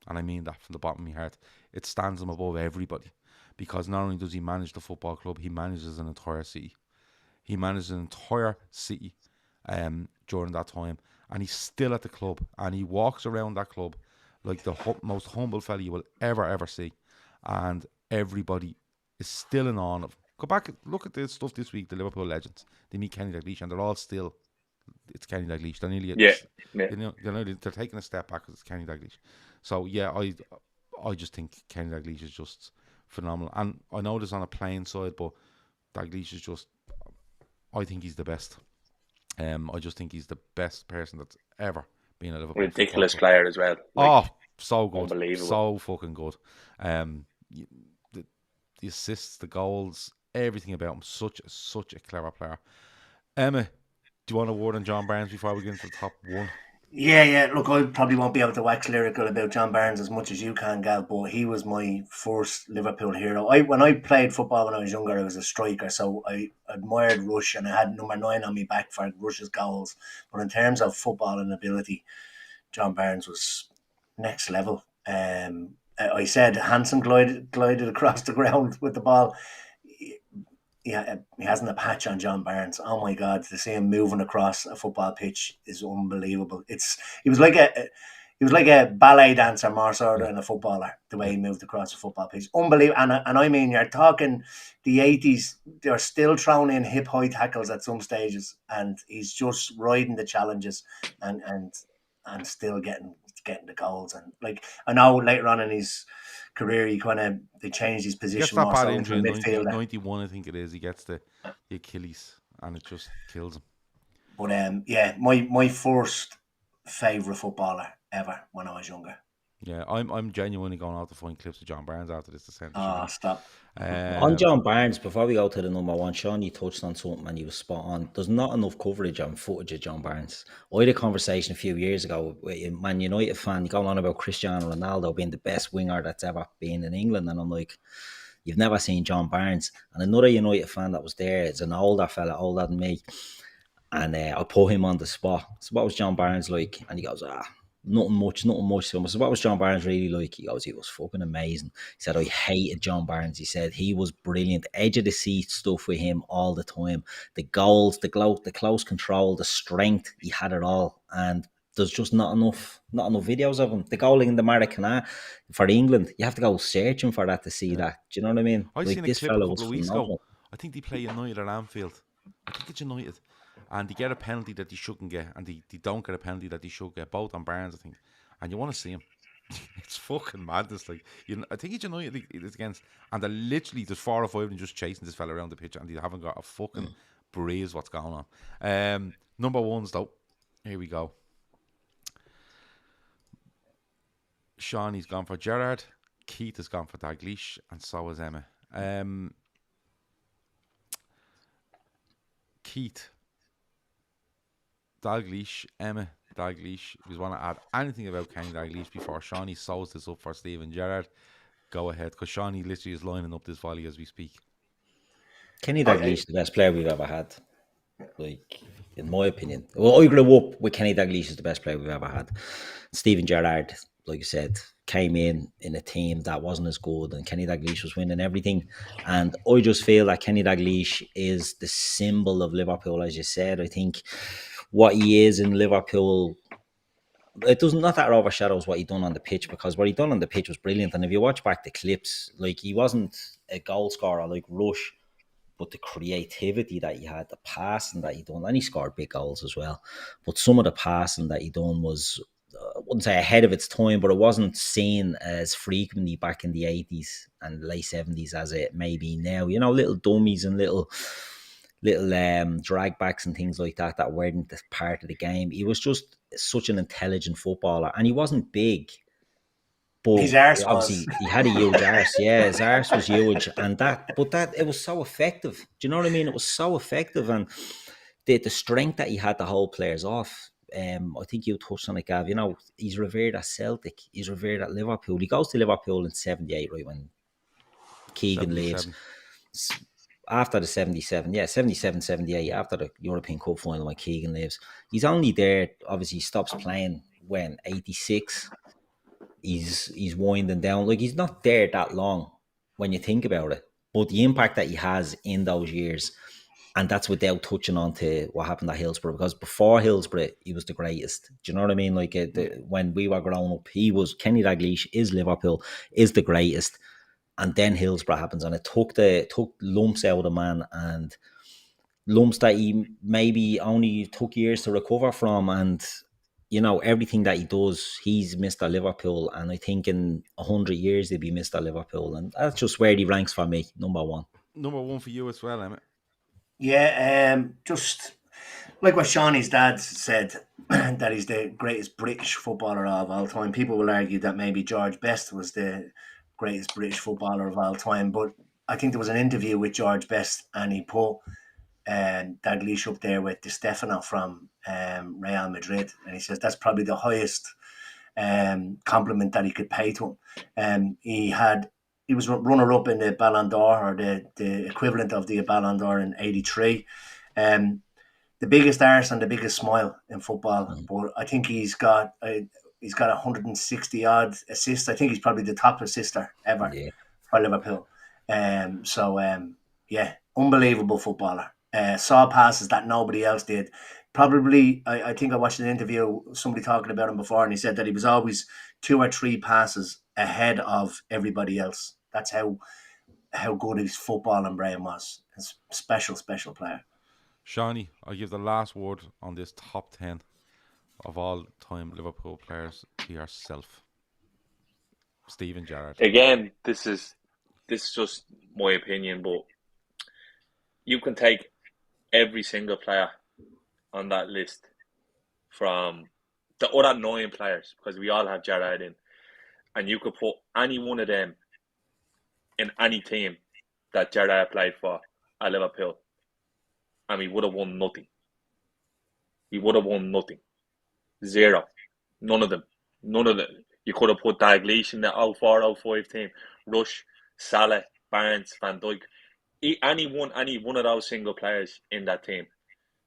And I mean that from the bottom of my heart. It stands him above everybody. Because not only does he manage the football club, he manages an entire city. He manages an entire city during that time. And he's still at the club. And he walks around that club like the most humble fella you will ever see. And everybody is still in awe of him. Go back and look at this stuff this week, the Liverpool legends. They meet Kenny Dalglish, and they're all still, it's Kenny Dalglish. They're nearly, they're taking a step back because it's Kenny Dalglish. So, yeah, I just think Kenny Dalglish is just phenomenal. And I know this on a playing side, but Dalglish is just, I think he's the best. I just think he's the best person that's ever been a Liverpool. Ridiculous player as well. Like, so good. Unbelievable. So fucking good. The assists, the goals, everything about him. Such a clever player. Emma, do you want a word on John Barnes before we get into the top one? Yeah. Look, I probably won't be able to wax lyrical about John Barnes as much as you can, Gal, but he was my first Liverpool hero. When I played football when I was younger, I was a striker, so I admired Rush, and I had number 9 on my back for Rush's goals. But in terms of football and ability, John Barnes was next level. I said Hansen glided across the ground with the ball. Yeah, he hasn't a patch on John Barnes. Oh my God, to see him moving across a football pitch is unbelievable. He was like a ballet dancer more so than a footballer. The way he moved across a football pitch, unbelievable. And I mean, you're talking the 80s. They're still throwing in hip high tackles at some stages, and he's just riding the challenges and still getting the goals. And like, I know later on in his career, they changed his position more so into midfielder. 91, I think it is. He gets the Achilles, and it just kills him. But my first favourite footballer ever when I was younger. Yeah, I'm genuinely going out to find clips of John Barnes after this. Stop. On John Barnes, before we go to the number one, Sean, you touched on something and you were spot on. There's not enough coverage on footage of John Barnes. I had a conversation a few years ago with a Man United fan going on about Cristiano Ronaldo being the best winger that's ever been in England, and I'm like, you've never seen John Barnes. And another United fan that was there is an older fella, older than me, and I put him on the spot. So what was John Barnes like? And he goes, nothing much. So what was John Barnes really like? He goes, he was fucking amazing. He said, I hated John Barnes. He said he was brilliant. Edge of the seat stuff with him all the time. The goals, the close control, the strength, he had it all. And there's just not enough videos of him. The goal in the Maracana for England, you have to go searching for that to see that. Do you know what I mean? I seen a clip a couple of weeks ago. I think they play United at Anfield. I think it's United. And they get a penalty that they shouldn't get, and they don't get a penalty that they should get, both on Barnes, I think. And you want to see him. It's fucking madness. Like, I think it's United it's against, and they're literally, there's 4 or 5 of them just chasing this fella around the pitch, and they haven't got a fucking breeze what's going on. Number ones, though. Here we go. Sean, he's gone for Gerrard. Keith has gone for Dalglish, and so has Emma. Keith, Dalglish, Emma, Dalglish. If you want to add anything about Kenny Dalglish before Shawnee sews this up for Steven Gerrard, go ahead, because Shawnee literally is lining up this volley as we speak. Kenny Dalglish is the best player we've ever had, like, in my opinion. Well, I grew up with Kenny Dalglish as the best player we've ever had. Steven Gerrard, like you said, came in a team that wasn't as good, and Kenny Dalglish was winning everything. And I just feel that Kenny Dalglish is the symbol of Liverpool, as you said. I think what he is in Liverpool, it doesn't, not that it overshadows what he done on the pitch, because what he done on the pitch was brilliant. And if you watch back the clips, like, he wasn't a goal scorer like Rush, but the creativity that he had, the passing that he done, and he scored big goals as well. But some of the passing that he done was wouldn't say ahead of its time, but it wasn't seen as frequently back in the 80s and late 70s as it may be now. You know, little dummies and little drag backs and things like that that weren't part of the game. He was just such an intelligent footballer, and he wasn't big. But his arse obviously was. he had a huge arse. Yeah, his arse was huge, and that it was so effective. Do you know what I mean? It was so effective, and the strength that he had to hold players off. I think you touched on it, Gav. You know, he's revered at Celtic. He's revered at Liverpool. He goes to Liverpool in '78, right when Keegan leaves. After the 77, 78, after the European Cup final when Keegan leaves. He's only there, obviously he stops playing when 86. He's winding down. Like, he's not there that long when you think about it. But the impact that he has in those years, and that's without touching on to what happened at Hillsborough, because before Hillsborough, he was the greatest. Do you know what I mean? Like, when we were growing up, Kenny Dalglish is Liverpool, is the greatest. And then Hillsborough happens, and it took lumps out of the man, and lumps that he maybe only took years to recover from. And, you know, everything that he does, he's Mr. Liverpool. And I think in 100 years, he'll be Mr. Liverpool. And that's just where he ranks for me, number one. Number one for you as well, Emmet. Yeah, just like what Shawnee's dad said, that he's the greatest British footballer of all time. People will argue that maybe George Best was the greatest British footballer of all time, but I think there was an interview with George Best, and he put Dalglish up there with Di Stefano from Real Madrid, and he says that's probably the highest compliment that he could pay to him. He was runner-up in the Ballon d'Or, or the equivalent of the Ballon d'Or in '83. The biggest arse and the biggest smile in football, but I think he's got 160 odd assists. I think he's probably the top assister ever for Liverpool. Unbelievable footballer. Saw passes that nobody else did. Probably, I think I watched an interview, somebody talking about him before, and he said that he was always 2 or 3 passes ahead of everybody else. That's how good his footballing brain was. It's a special player. Shawnee, I'll give the last word on this top 10 of all-time Liverpool players to yourself. Steven Gerrard. Again, this is just my opinion, but you can take every single player on that list from the other 9 players, because we all have Gerrard in, and you could put any one of them in any team that Gerrard played for at Liverpool, and we would have won nothing. We would have won nothing. Zero. None of them. You could have put Dalglish in the 04-05 team, Rush, Salah, Barnes, Van Dijk. Any one of those single players in that team,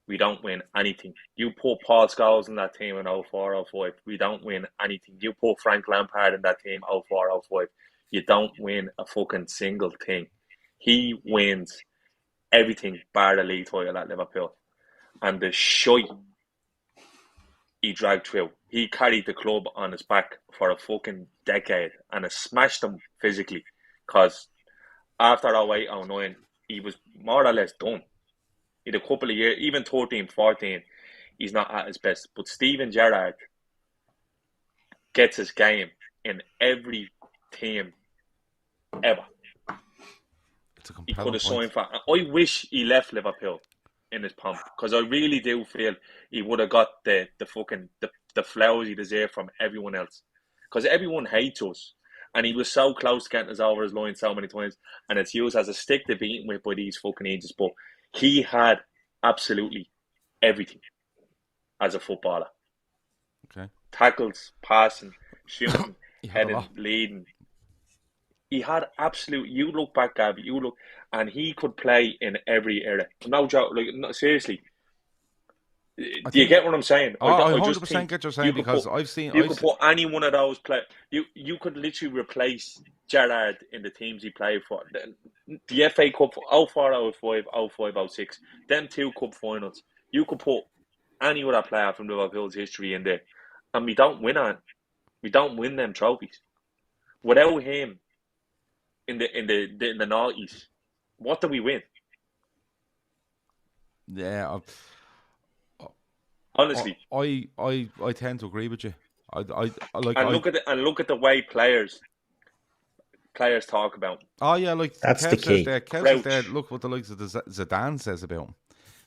we don't win anything. You put Paul Scholes in that team in 04-05, we don't win anything. You put Frank Lampard in that team 04-05, you don't win a fucking single thing. He wins everything bar the league title at Liverpool. And the shite he dragged through. He carried the club on his back for a fucking decade, and it smashed him physically, because after 08-09, he was more or less done. In a couple of years, even 13-14, he's not at his best. But Steven Gerrard gets his game in every team ever. He could have signed for. I wish he left Liverpool in his pomp, because I really do feel he would have got the flowers he deserved from everyone else, because everyone hates us, and he was so close to getting us over his line so many times, and it's used as a stick to beat him with by these fucking agents. But he had absolutely everything as a footballer. Okay. Tackles, passing, shooting, heading, leading. He had absolute. You look back, Gabby. And he could play in every era. No joke. Like, no, seriously. Do you get what I'm saying? I 100% get what you're saying, because you could put any one of those players. You could literally replace Gerrard in the teams he played for. The FA Cup 04-05, 05-06, them 2 cup finals. You could put any other player from Liverpool's history in there, and we don't win on. We don't win them trophies. Without him in the noughties, what do we win? Yeah. Honestly, I tend to agree with you. look at the way players talk about him. Oh yeah, like That's Kev the says key. there. Kev says there. Look what the likes of the Zidane says about him.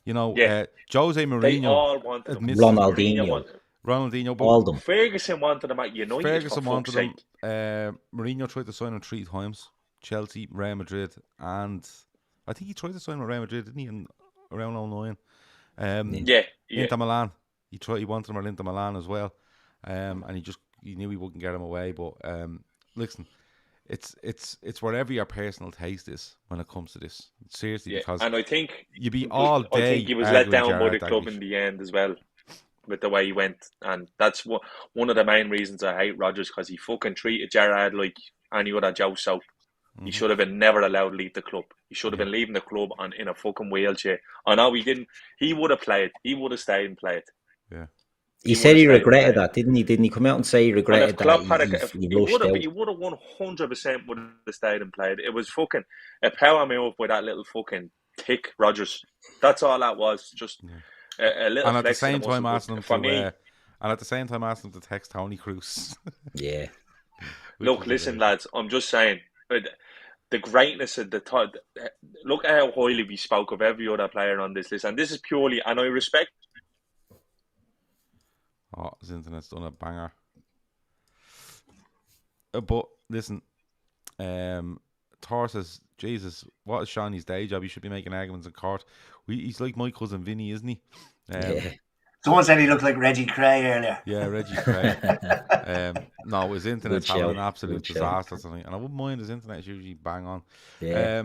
You know, Yeah. Jose They Mourinho all wanted him. admits Ronaldinho. Ronaldinho, but All of them. Ferguson wanted him at United. Ferguson for wanted fuck's him. sake. Mourinho tried to sign him 3 times. Chelsea, Real Madrid, and I think he tried to sign him with Real Madrid, didn't he? In around 2009. Yeah. Inter Milan. He wanted him at Inter Milan as well. And he knew he wouldn't get him away. But listen, it's wherever your personal taste is when it comes to this. Seriously, because and I think you'd be all day. I think he was let down by the club in the end as well, with the way he went, and that's one of the main reasons I hate Rodgers, because he fucking treated Gerrard like any other Joe Soap. He should have been never allowed to leave the club. He should have been leaving the club in a fucking wheelchair. I know he didn't. He would have played. He would have stayed and played. Yeah. He said he regretted that, didn't he? Didn't he come out and say he regretted that? He rushed out. He would have 100% would have stayed and played. It was fucking a power move with that little fucking tick Rodgers. That's all that was. Just a little. And at the same time, asking him for me. And at the same time, asking him to text Tony Cruz. Yeah. Look, listen, lads. I'm just saying. The greatness of the look at how highly we spoke of every other player on this list, and this is purely, and I respect. Oh, his internet's done a banger. But listen, Thor says, Jesus, what is Shawnee's day job? He should be making arguments in court. He's like my cousin Vinny, isn't he? Someone said he looked like Reggie Cray earlier. Yeah, Reggie Cray. No, his internet's having an absolute disaster. And I wouldn't mind his internet's usually bang on. Yeah.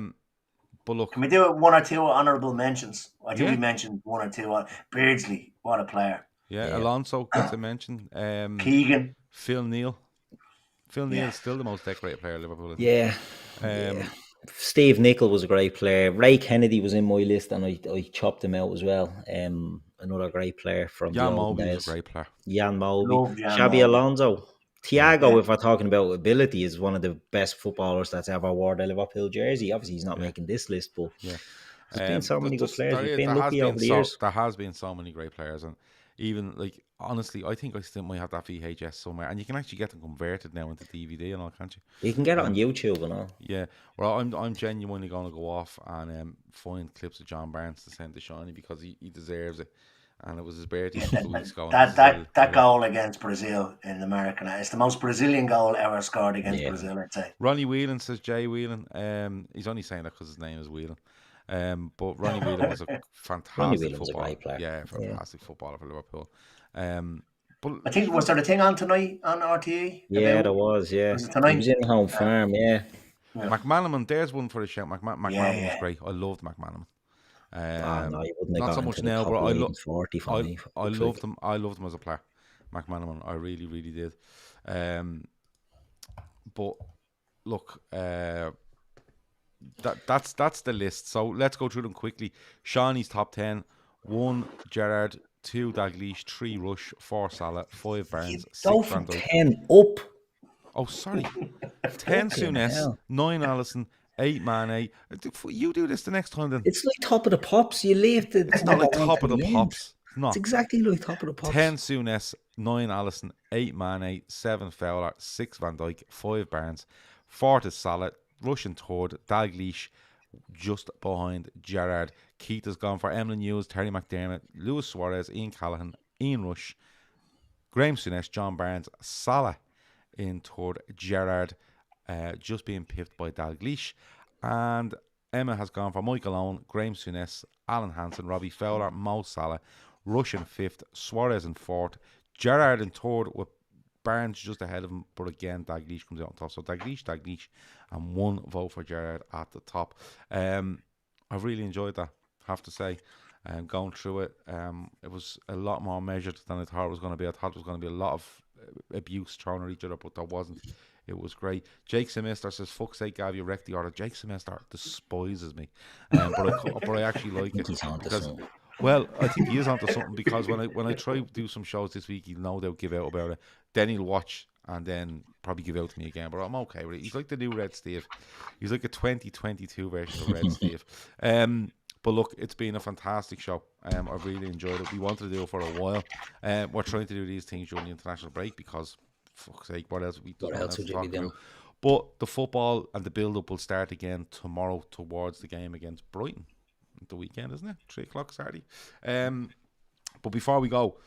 But look, can we do one or two honourable mentions? I think we mentioned one or two. Beardsley, what a player. Yeah, Alonso gets a mention. Keegan. Phil Neal. Phil Neal's still the most decorated player at Liverpool. Yeah. Steve Nicol was a great player. Ray Kennedy was in my list, and I chopped him out as well. Another great player from Jan the old Moby days. was a great player. Jan Moby. Jan Xabi Moby. Alonso. Thiago, if we're talking about ability, is one of the best footballers that's ever wore the Liverpool jersey. Obviously, he's not making this list, but there's been so many good players. We've been lucky over the years. There has been so many great players, and even like honestly, I think I still might have that VHS somewhere, and you can actually get them converted now into DVD and all, can't you? You can get it on YouTube and all. Yeah, well, I'm genuinely going to go off and find clips of John Barnes to send to Shawnee because he deserves it, and it was his birthday a couple of weeks ago. That goal against Brazil in America, it's the most Brazilian goal ever scored against Brazil, I'd say. Ronnie Whelan says Jay Whelan. He's only saying that because his name is Whelan. But Ronnie Whelan was a fantastic footballer. Yeah, fantastic footballer for Liverpool. But I think was there a thing on tonight on RTE? Yeah, there was. Yeah, was it tonight? He was in Home Farm. Yeah. McManaman, there's one for the shout. McManaman was great. I loved McManaman. No, you wouldn't have not so much now, but I loved him. I loved him as a player, McManaman. I really, really did. But look, that's the list. So let's go through them quickly. Shawnee's top 10: 1 Gerrard, 2 Dalglish, 3 Rush, 4 Salah, 5 Barnes, 6 Van Dijk. 10 up. Oh, sorry. 10 Souness, 9 Allison, 8 Mane. You do this the next time then. It's like top of the pops. You leave the. It's not like top of the pops. No. It's exactly like top of the pops. 10 Souness, 9 Allison, 8 Mane, 7 Fowler, 6 Van Dijk, 5 Barnes, 4 to Salah, Rush in third, Dalglish just behind Gerrard. Keith has gone for Emlyn Hughes, Terry McDermott, Luis Suarez, Ian Callaghan, Ian Rush, Graham Souness, John Barnes, Salah in third, Gerrard just being pipped by Dalglish. And Emma has gone for Michael Owen, Graham Souness, Alan Hansen, Robbie Fowler, Mo Salah, Rush in fifth, Suarez in fourth, Gerrard in third with Barnes just ahead of him, but again Dalglish comes out on top. So Dalglish, and 1 vote for Gerrard at the top. I really enjoyed that, have to say. Going through it, it was a lot more measured than I thought it was going to be. I thought it was going to be a lot of abuse thrown at each other, but there wasn't. It was great. Jake Semester says, "Fuck's sake, Gav, you wrecked the order." Jake Semester despises me, but I actually like it because, well, I think he is onto something because when I try to do some shows this week, he'll no doubt give out about it. Then he'll watch and then probably give out to me again. But I'm okay with it. He's like the new Red Steve. He's like a 2022 version of Red Steve. But look, it's been a fantastic show. I've really enjoyed it. We wanted to do it for a while. We're trying to do these things during the international break because, fuck's sake, what else What else would you be doing? But the football and the build-up will start again tomorrow towards the game against Brighton. The weekend, isn't it? 3 o'clock Saturday. But before we go,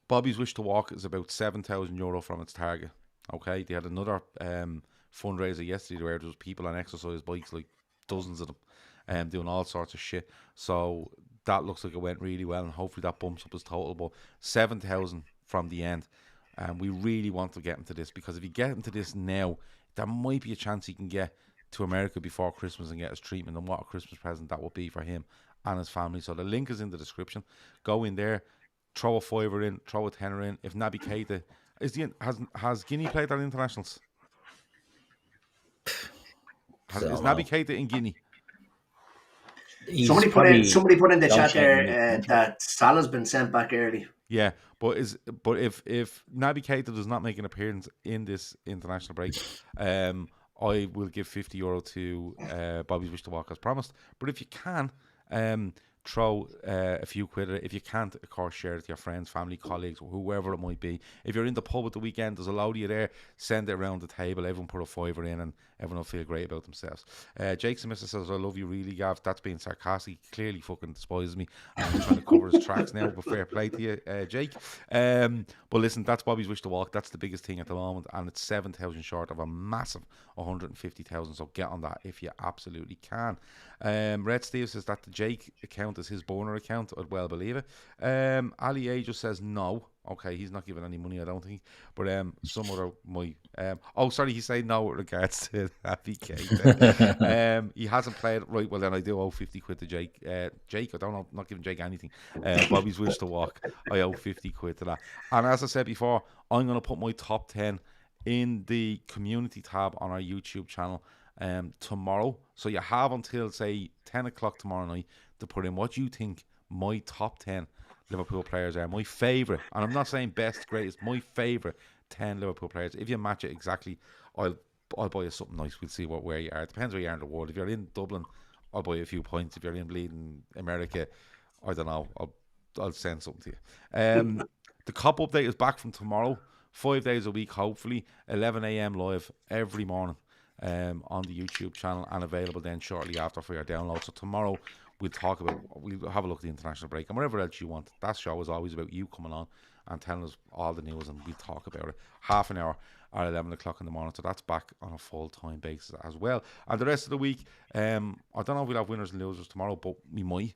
Bobby's Wish to Walk is about €7,000 from its target. Okay, they had another fundraiser yesterday where there was people on exercise bikes, like dozens of them, doing all sorts of shit. So that looks like it went really well, and hopefully that bumps up his total. But 7,000 from the end. And we really want to get into this, because if you get into this now, there might be a chance he can get to America before Christmas and get his treatment, and what a Christmas present that would be for him and his family. So the link is in the description. Go in there, throw a fiver in, throw a tenner in. If Naby Keita has Guinea played at internationals? Is Naby Keita in Guinea? Somebody put in the chat there that Salah's been sent back early. Yeah, but if Naby Keita does not make an appearance in this international break, I will give €50 to Bobby's Wish to Walk as promised. But if you can, throw a few quid at it. If you can't, of course, share it to your friends, family, colleagues, whoever it might be. If you're in the pub at the weekend, there's a load of you there, send it around the table. Everyone put a fiver in and everyone will feel great about themselves. Jake Smith says, I love you really, Gav. That's being sarcastic. He clearly fucking despises me. I'm trying to cover his tracks now, but fair play to you, Jake. But listen, that's Bobby's Wish to Walk. That's the biggest thing at the moment, and it's 7,000 short of a massive 150,000. So get on that if you absolutely can. Red Steve says that the Jake account is his burner account. I'd well believe it. Ali A just says no. Okay, he's not giving any money, I don't think. But some other might. He's saying no with regards to Naby Keita. He hasn't played. Right, well then I do owe 50 quid to Jake. Jake, I don't know, not giving Jake anything. Bobby's Wish to Walk, I owe 50 quid to that. And as I said before, I'm going to put my top 10 in the community tab on our YouTube channel tomorrow. So you have until, say, 10 o'clock tomorrow night to put in what you think my top 10 Liverpool players are. My favourite, and I'm not saying best, greatest, my favourite 10 Liverpool players. If you match it exactly, I'll buy you something nice. We'll see where you are. It depends where you are in the world. If you're in Dublin, I'll buy you a few points. If you're in bleeding America, I don't know, I'll send something to you. The Cop Update is back from tomorrow, 5 days a week, hopefully, 11 a.m. live every morning on the YouTube channel, and available then shortly after for your download. So tomorrow we'll have a look at the international break and whatever else you want. That show is always about you coming on and telling us all the news, and we'll talk about it. Half an hour at 11 o'clock in the morning. So that's back on a full-time basis as well. And the rest of the week, I don't know if we'll have winners and losers tomorrow, but we might.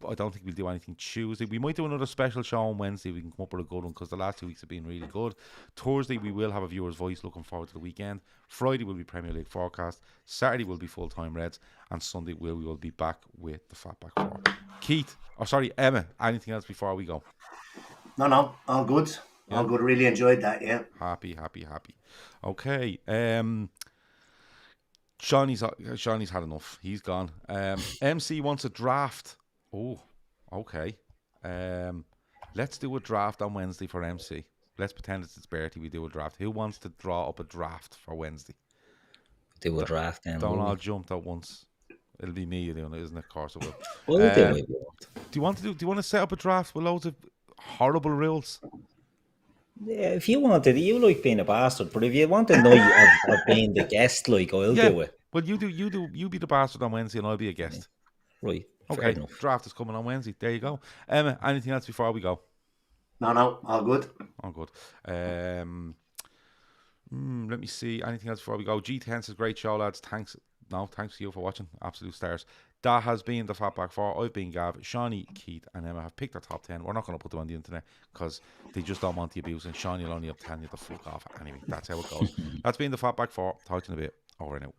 I don't think we'll do anything Tuesday. We might do another special show on Wednesday. We can come up with a good one, because the last 2 weeks have been really good. Thursday we will have a viewer's voice. Looking forward to the weekend. Friday will be Premier League forecast. Saturday will be full-time Reds, and Sunday we will be back with the Fatback 4. Emma, anything else before we go? No, all good. Yeah. All good. Really enjoyed that. Yeah. Happy. Okay. Shawnee's had enough. He's gone. MC wants a draft. Oh, okay. Let's do a draft on Wednesday for MC. Let's pretend it's Bertie. We do a draft. Who wants to draw up a draft for Wednesday? Do a draft then. Don't all jump at once. It'll be me doing it, isn't it? Of course it will. We'll do what you want. Do you want to set up a draft with loads of horrible rules? Yeah, if you wanted, you like being a bastard. But if you want to know of being the guest, like, I'll do it. Well, you be the bastard on Wednesday, and I'll be a guest. Right. Okay. Draft is coming on Wednesday. There you go. Emma, anything else before we go? No, all good. All good. Let me see. Anything else before we go? G10 says, great show, lads. Thanks to you for watching. Absolute stars. That has been the Fatback 4. I've been Gav. Shawnee, Keith, and Emma have picked their top 10. We're not going to put them on the internet because they just don't want the abuse, and Shawnee will only have 10 you to fuck off. Anyway, that's how it goes. That's been the Fatback 4. Talk to you in a bit. Over and out.